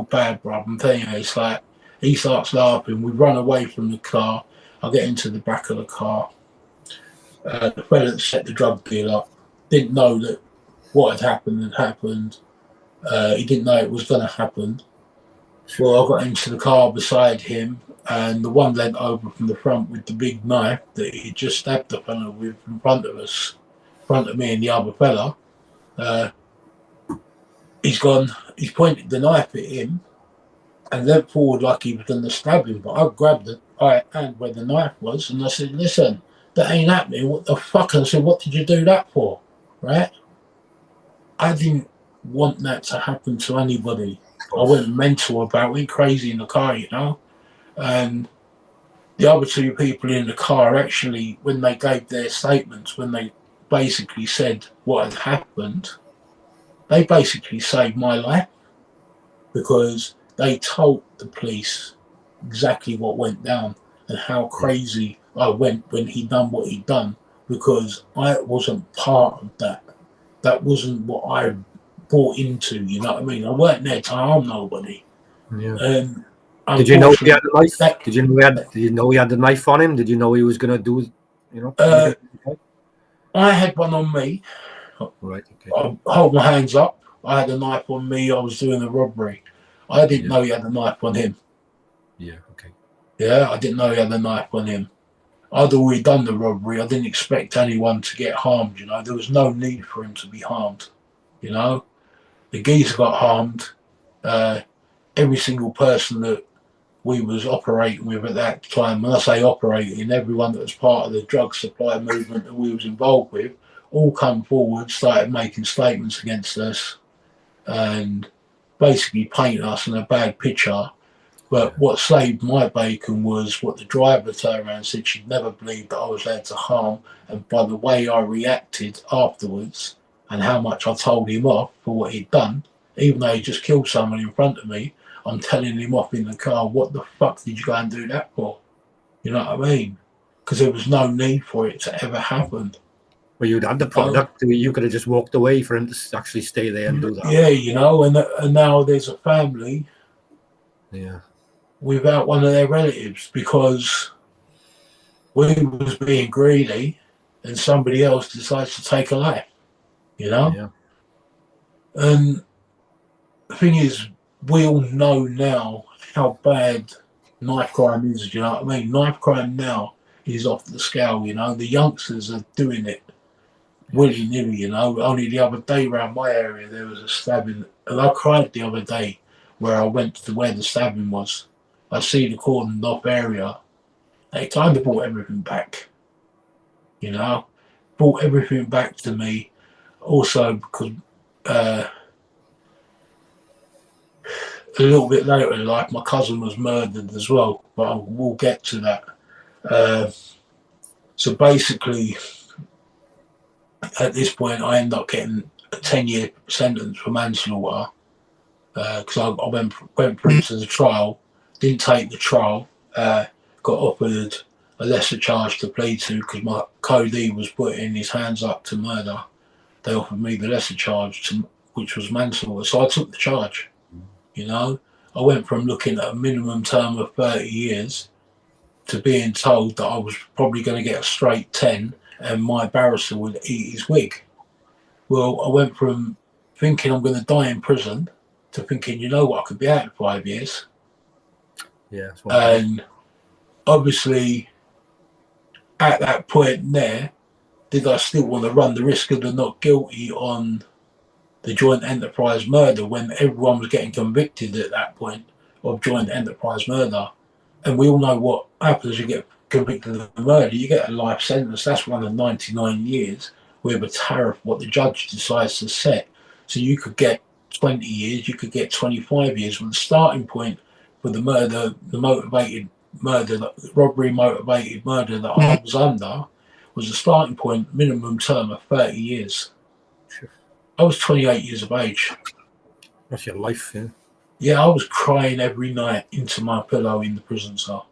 bad, bro. I'm telling you, it's like he starts laughing. We run away from the car. I get into the back of the car. The fella that set the drug deal up didn't know that what had happened. He didn't know it was going to happen. Well, I got into the car beside him, and the one leant over from the front with the big knife that he just stabbed the fella with in front of us, in front of me and the other fella. He's pointed the knife at him and leant forward like he was going to stab him, but I grabbed the right hand where the knife was, and I said, listen, that ain't happening. What the fuck? And I said, what did you do that for? Right? I didn't want that to happen to anybody. I went mental about it, went crazy in the car, you know. And the other two people in the car actually, when they gave their statements, when they basically said what had happened, they basically saved my life, because they told the police exactly what went down and how crazy I went when he done what he done, because I wasn't part of that. That wasn't what I bought into, you know what I mean? I weren't there to harm nobody. Yeah. And Did you know he had unfortunately, a knife? Did you know he had the knife on him? Did you know he was going to do, anything? I had one on me. Right. Okay. I hold my hands up. I had a knife on me. I was doing a robbery. I didn't know he had a knife on him. Yeah. Okay. Yeah, I didn't know he had a knife on him. I'd already done the robbery. I didn't expect anyone to get harmed. There was no need for him to be harmed. The geezer got harmed. Every single person that we was operating with at that time, when I say operating, everyone that was part of the drug supply movement that we was involved with, all come forward, started making statements against us and basically painting us in a bad picture. But what saved my bacon was what the driver turned around and said she'd never believed that I was there to harm. And by the way I reacted afterwards and how much I told him off for what he'd done, even though he just killed someone in front of me, I'm telling him off in the car, what the fuck did you go and do that for? You know what I mean? Because there was no need for it to ever happen. Well, you'd had the product. You could have just walked away for him to actually stay there and do that. Yeah, and now there's a family without one of their relatives because we was being greedy and somebody else decides to take a life, Yeah. And the thing is, we all know now how bad knife crime is, do you know what I mean? Knife crime now is off the scale, The youngsters are doing it willy-nilly, Only the other day around my area there was a stabbing, and I cried the other day where I went to where the stabbing was. I see the cordoned off area. They kind of brought everything back, brought everything back to me. Also because a little bit later in life, my cousin was murdered as well, but we'll get to that. So basically, at this point, I ended up getting a 10-year sentence for manslaughter because I went through to the trial, didn't take the trial, got offered a lesser charge to plead to because my co-D was putting his hands up to murder. They offered me the lesser charge, which was manslaughter, so I took the charge. I went from looking at a minimum term of 30 years to being told that I was probably going to get a straight 10 and my barrister would eat his wig. Well, I went from thinking I'm going to die in prison to thinking, I could be out in 5 years. Yeah. And obviously, at that point there, did I still want to run the risk of the not guilty on the joint enterprise murder when everyone was getting convicted at that point of joint enterprise murder? And we all know what happens. You get convicted of murder, you get a life sentence. That's one of 99 years with a tariff what the judge decides to set. So you could get 20 years, you could get 25 years. When the starting point for the murder, the motivated murder, the robbery motivated murder that I was under, was a starting point minimum term of 30 years. I was 28 years of age. That's your life, yeah. Yeah, I was crying every night into my pillow in the prison cell.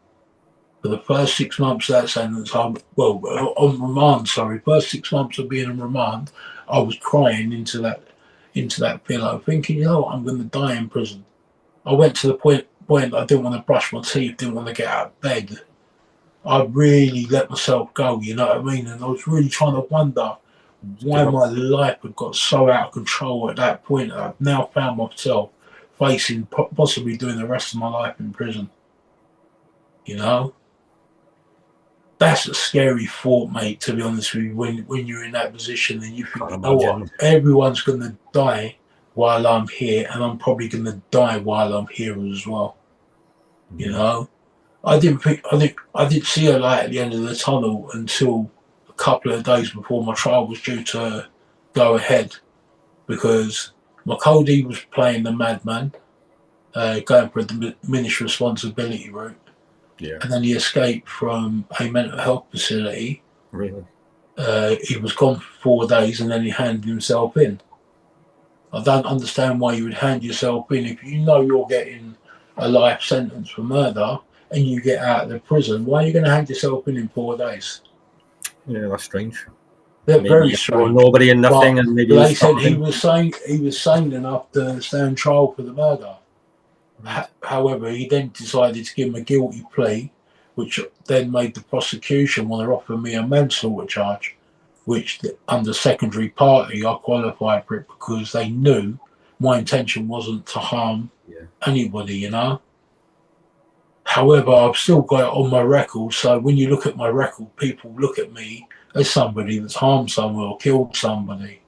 For the first 6 months of that sentence, on remand, first 6 months of being on remand, I was crying into that pillow, thinking, I'm going to die in prison. I went to the point I didn't want to brush my teeth, didn't want to get out of bed. I really let myself go, you know what I mean? And I was really trying to wonder why my life had got so out of control at that point. I've now found myself facing possibly doing the rest of my life in prison. That's a scary thought, mate, to be honest with you, when you're in that position and you think, what, everyone's going to die while I'm here and I'm probably going to die while I'm here as well. I didn't see a light at the end of the tunnel until a couple of days before my trial was due to go ahead, because my co-D was playing the madman, going for the diminished responsibility route. Yeah. And then he escaped from a mental health facility. Really? He was gone for 4 days and then he handed himself in. I don't understand why you would hand yourself in if you know you're getting a life sentence for murder and you get out of the prison. Why are you going to hand yourself in 4 days? Yeah, that's strange. They're very strange. Nobody and nothing, and maybe they said he was sane enough to stand trial for the murder. Right. However, he then decided to give him a guilty plea, which then made the prosecution want to offer me a manslaughter charge, which under secondary party I qualified for it because they knew my intention wasn't to harm Yeah. anybody, you know. However, I've still got it on my record, so when you look at my record, people look at me as somebody that's harmed someone or killed somebody.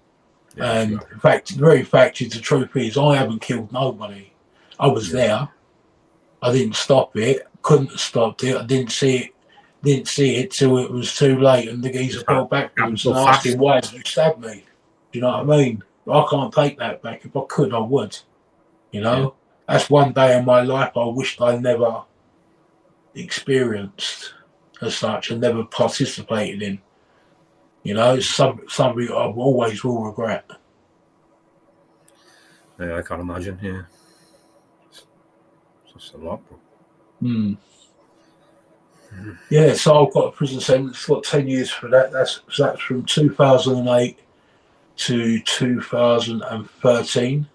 Yeah. And in fact, the very fact is, the truth is, I haven't killed nobody. I was there. I didn't stop it. Couldn't have stopped it. I didn't see it. Didn't see it till it was too late, and the geezer fell Happened backwards so and asked him, fast. "Why did you stab me?" Do you know what I mean? I can't take that back. If I could, I would. You know, that's one day in my life I wished I never experienced as such and never participated in. You know, it's something I always will regret. Yeah, I can't imagine. Yeah. It's just a lot, bro. Mm. Yeah, so I've got a prison sentence. Got 10 years for that. That's from 2008 to 2013.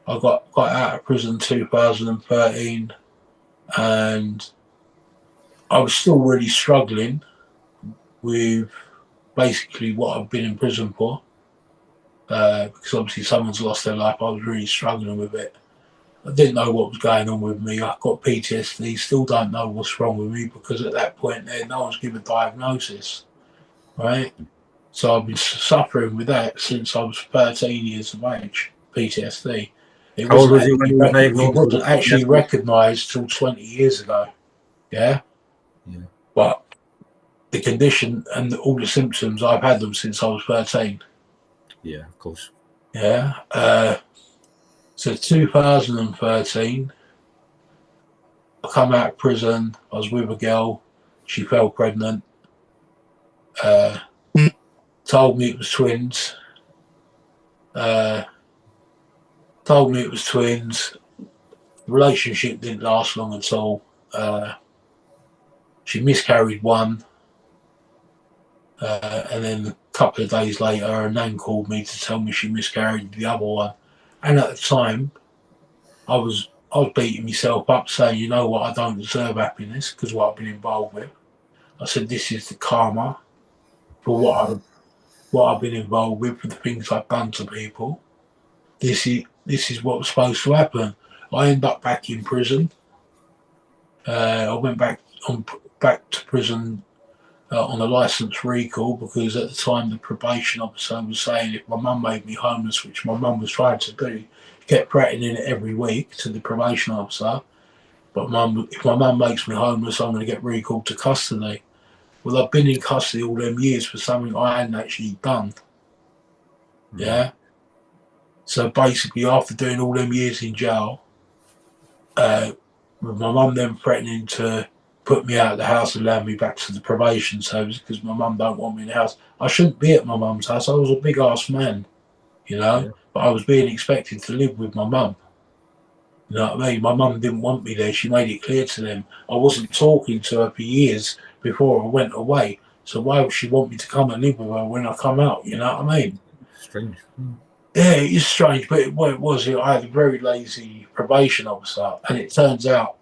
I got out of prison 2013, and I was still really struggling with basically what I've been in prison for. Because obviously someone's lost their life. I was really struggling with it. I didn't know what was going on with me. I got PTSD. Still don't know what's wrong with me because at that point there, no one's given a diagnosis, right? So I've been suffering with that since I was 13 years of age. PTSD. It How old wasn't was you when you were it diagnosed with wasn't actually PTSD? recognised till 20 years ago. Yeah, Yeah. but the condition and all the symptoms, I've had them since I was 13. Yeah, of course. Yeah. So 2013, I come out of prison. I was with a girl. She fell pregnant. Uh, told me it was twins. Uh, told me it was twins. The relationship didn't last long at all. She miscarried one. And then a couple of days later, her nan called me to tell me she miscarried the other one. And at the time, I was beating myself up, saying, you know what, I don't deserve happiness because what I've been involved with. I said, this is the karma for what I've been involved with, for the things I've done to people. This is what was supposed to happen. I ended up back in prison. I went back to prison on a licence recall because at the time the probation officer was saying if my mum made me homeless, which my mum was trying to do, kept threatening it every week to the probation officer. But if my mum makes me homeless, I'm going to get recalled to custody. Well, I've been in custody all them years for something I hadn't actually done. Yeah. So basically, after doing all them years in jail, with my mum then threatening to put me out of the house and allow me back to the probation service because my mum don't want me in the house. I shouldn't be at my mum's house. I was a big ass man, you know, but I was being expected to live with my mum. You know what I mean? My mum didn't want me there. She made it clear to them. I wasn't talking to her for years before I went away. So why would she want me to come and live with her when I come out? You know what I mean? Strange. Yeah, it's strange, but what it was, I had a very lazy probation officer, and it turns out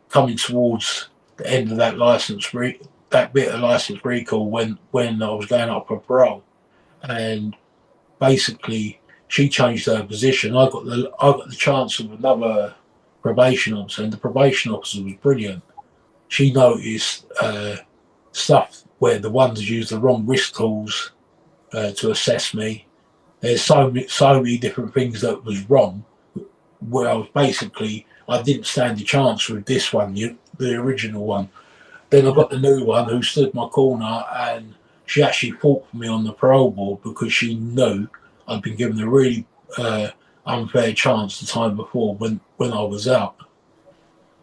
coming towards the end of that that bit of license recall when I was going up for parole, and basically she changed her position. I got the chance of another probation officer, and the probation officer was brilliant. She noticed stuff where the ones used the wrong risk tools to assess me. There's so many different things that was wrong. Well, basically, I didn't stand a chance with this one, the original one. Then I got the new one who stood my corner, and she actually fought for me on the parole board because she knew I'd been given a really unfair chance the time before when I was out.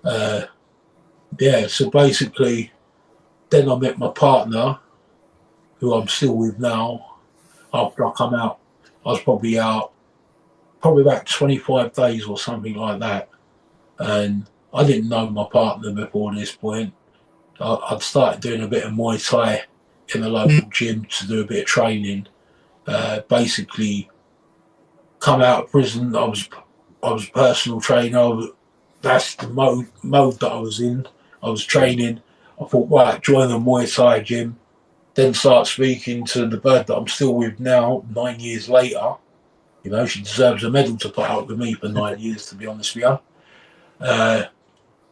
Yeah, so basically, then I met my partner, who I'm still with now. After I come out, I was probably out about 25 days or something like that. And I didn't know my partner before this point. I'd started doing a bit of Muay Thai in the local gym to do a bit of training. Basically, come out of prison, I was I was a personal trainer. That's the mode that I was in. I was training. I thought, right, join the Muay Thai gym. Then start speaking to the bird that I'm still with now, 9 years later. You know, she deserves a medal to put up with me for 9 years, to be honest with you.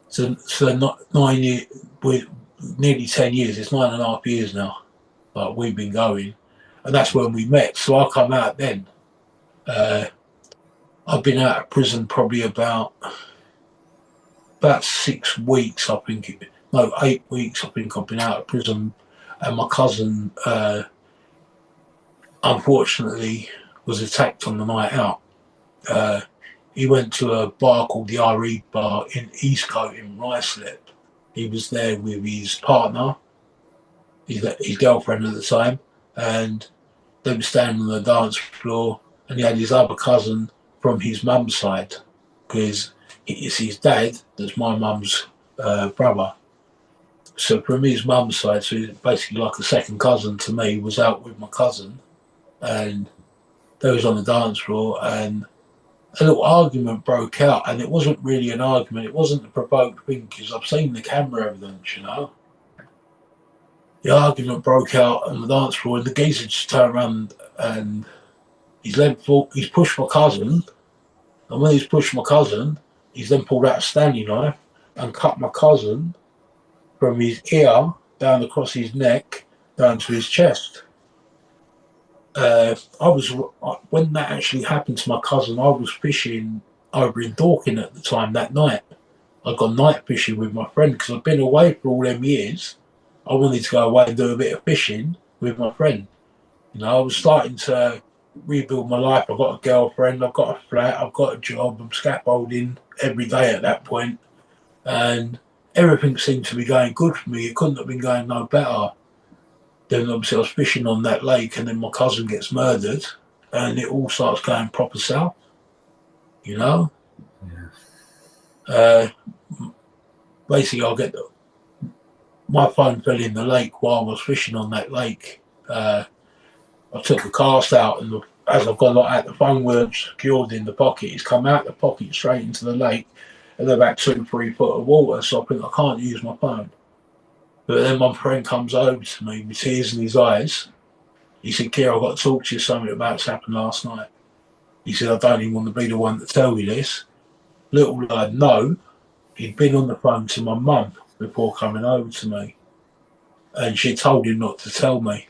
So not 9 years, with nearly 10 years. It's 9.5 years now. Like we've been going, and that's when we met. So I come out then. I've been out of prison probably about 6 weeks. I think no, 8 weeks. I think I've been out of prison, and my cousin, unfortunately, was attacked on the night out. He went to a bar called the RE Bar in Eastcote in Ruislip. He was there with his partner, his girlfriend at the time, and they were standing on the dance floor, and he had his other cousin from his mum's side, because it's his dad that's my mum's brother. So from his mum's side, so he's basically like a second cousin to me, was out with my cousin, and they was on the dance floor, and a little argument broke out, and it wasn't really an argument. It wasn't a provoked thing, because I've seen the camera evidence, you know. The argument broke out on the dance floor, and the geezer just turned around and he's pushed my cousin, and when he's pushed my cousin, he's then pulled out a Stanley knife and cut my cousin from his ear down across his neck down to his chest. When that actually happened to my cousin, I was fishing over in Dorking at the time that night. I got night fishing with my friend because I've been away for all them years. I wanted to go away and do a bit of fishing with my friend. You know, I was starting to rebuild my life. I've got a girlfriend, I've got a flat, I've got a job, I'm scaffolding every day at that point, and everything seemed to be going good for me. It couldn't have been going no better. Then obviously I was fishing on that lake, and then my cousin gets murdered, and it all starts going proper south, you know. Yeah. Basically, my phone fell in the lake while I was fishing on that lake. I took the cast out, and as I've got out, the phone was secured in the pocket. It's come out the pocket straight into the lake, and about 2-3 foot of water. So I think I can't use my phone. But then my friend comes over to me with tears in his eyes. He said, "Kieran, I've got to talk to you something about what's happened last night." He said, "I don't even want to be the one to tell you this." Little did I know, he'd been on the phone to my mum before coming over to me, and she told him not to tell me.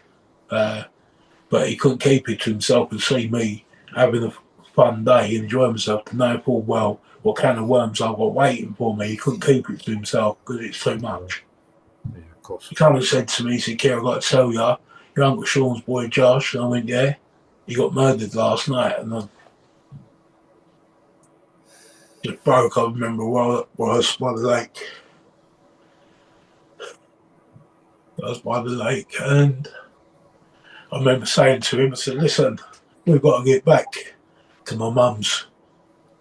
But he couldn't keep it to himself and see me having a fun day, enjoying myself, to know full well what kind of worms I've got waiting for me. He couldn't keep it to himself because it's too much. Yeah, of course. He come and said to me, he said, "Kieran, I've got to tell you, your Uncle Sean's boy Josh." And I went, "Yeah, he got murdered last night." And I just broke. I remember where I was by the lake. I was by the lake, and I remember saying to him, I said, "Listen, we've got to get back to my mum's."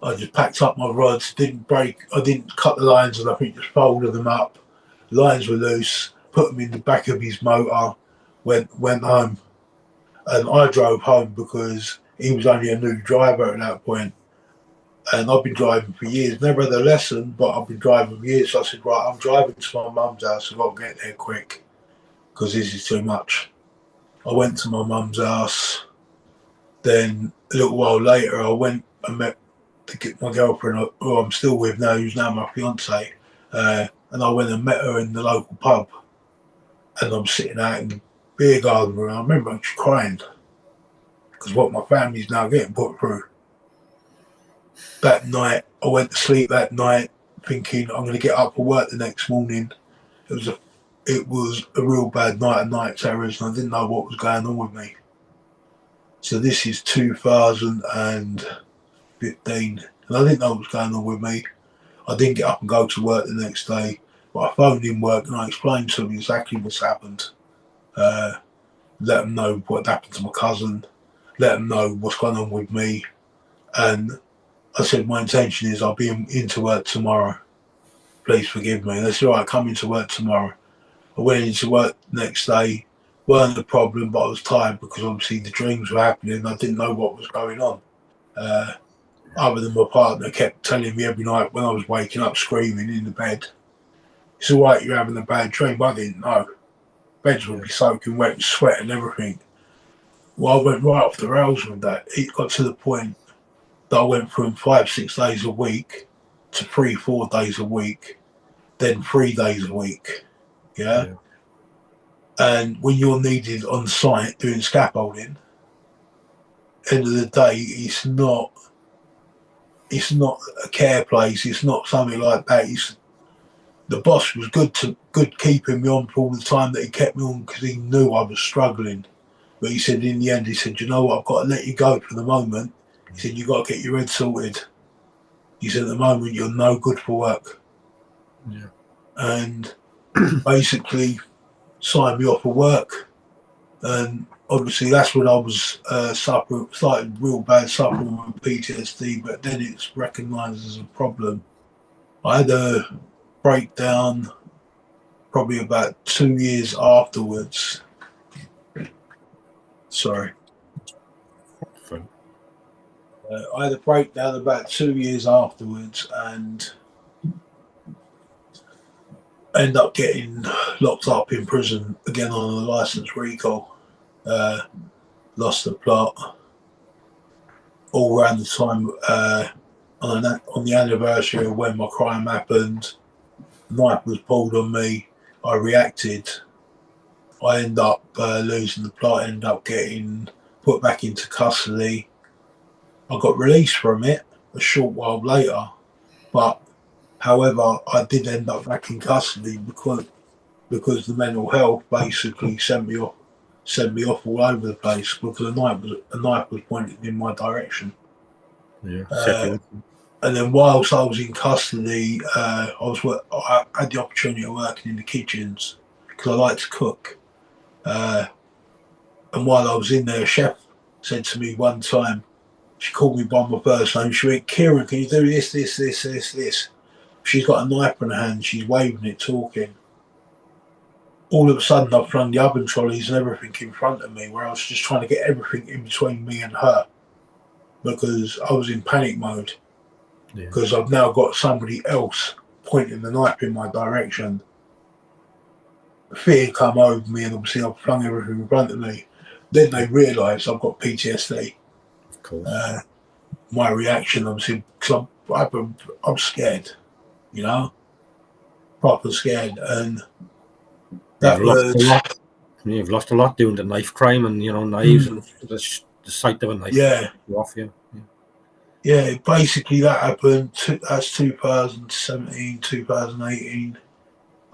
I just packed up my rods, didn't I didn't cut the lines, and I think just folded them up. Lines were loose, put them in the back of his motor, went home. And I drove home because he was only a new driver at that point. And I've been driving for years, never had a lesson, but I've been driving for years. So I said, right, I'm driving to my mum's house, I've got to get there quick because this is too much. I went to my mum's house. Then a little while later, I went and met my girlfriend, who I'm still with now, who's now my fiance. And I went and met her in the local pub. And I'm sitting out in the beer garden room. I remember just crying because what my family's now getting put through. That night, I went to sleep that night thinking I'm going to get up for work the next morning. It was a real bad night of night terrors, and I didn't know what was going on with me. So this is 2015, and I didn't know what was going on with me. I didn't get up and go to work the next day, but I phoned in work and I explained to them exactly what's happened. Let them know what happened to my cousin, let them know what's going on with me, and I said my intention is I'll be into work tomorrow. Please forgive me. They said, all right, come into work tomorrow. I went into work the next day. Weren't a problem, but I was tired because obviously the dreams were happening. I didn't know what was going on. other than my partner kept telling me every night when I was waking up screaming in the bed, it's all right, you're having a bad dream. But I didn't know. Beds would be soaking wet with sweat and everything. Well, I went right off the rails with that. It got to the point that I went from 5-6 days a week to 3-4 days a week, then 3 days a week. Yeah. And when you're needed on site doing scaffolding, end of the day, it's not a care place. It's not something like that. The boss was good keeping me on for all the time that he kept me on because he knew I was struggling. But he said in the end, he said, you know what, I've got to let you go for the moment. He said, you've got to get your head sorted. He said, at the moment, you're no good for work. Yeah. And basically signed me off for work. And obviously that's when I was started real bad suffering with PTSD, but then it's recognised as a problem. I had a breakdown probably about 2 years afterwards. Sorry. I had a breakdown about 2 years afterwards and end up getting locked up in prison again on a licence recall. Lost the plot all around the time on the anniversary of when my crime happened. The knife was pulled on me. I reacted. I end up losing the plot. End up getting put back into custody. I got released from it a short while later, but however, I did end up back in custody because the mental health basically sent me off all over the place because a knife was pointed in my direction. Yeah. And then whilst I was in custody, I had the opportunity of working in the kitchens because I like to cook. And while I was in there, a chef said to me one time, she called me by my first name. She went, Kieran, can you do this, this, this, this, this? She's got a knife in her hand. She's waving it, talking. All of a sudden, I've flung the oven trolleys and everything in front of me, where I was just trying to get everything in between me and her because I was in panic mode. Because I've now got somebody else pointing the knife in my direction. Fear come over me, and obviously I've flung everything in front of me. Then they realise I've got PTSD. Of course. My reaction, obviously, because I'm scared, you know, proper scared, and that You've lost a lot doing the knife crime and knives and the sight of a knife. Yeah. Off you. Yeah, basically that happened. That's 2017, 2018.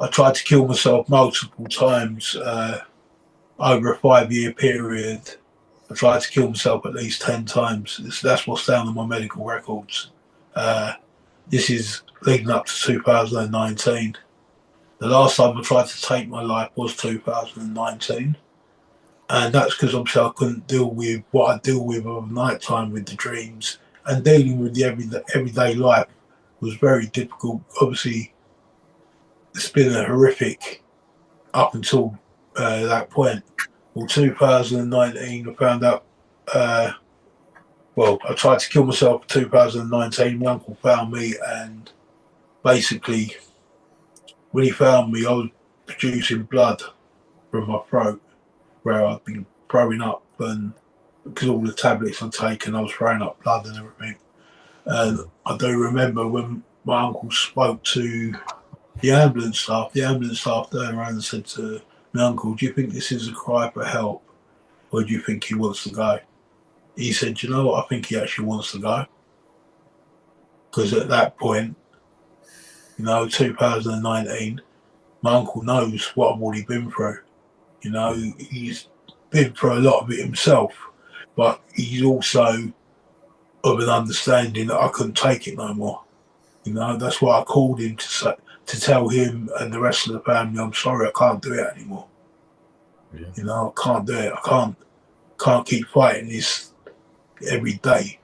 I tried to kill myself multiple times over a 5-year period. I tried to kill myself at least 10 times. That's what's down on my medical records. This is leading up to 2019. The last time I tried to take my life was 2019. And that's because obviously I couldn't deal with what I deal with over night time with the dreams. And dealing with the everyday life was very difficult. Obviously, it's been a horrific up until that point. Well, 2019, I found out. I tried to kill myself in 2019. My uncle found me, and basically, when he found me, I was producing blood from my throat where I'd been throwing up, and because all the tablets I'd taken, I was throwing up blood and everything. And I do remember when my uncle spoke to the ambulance staff turned around and said to my uncle, do you think this is a cry for help, or do you think he wants to go? He said, you know what, I think he actually wants to go. Because at that point, 2019, my uncle knows what I've already been through. He's been through a lot of it himself, but he's also of an understanding that I couldn't take it no more. That's why I called him to tell him and the rest of the family, I'm sorry, I can't do it anymore. I can't do it. I can't keep fighting this every day.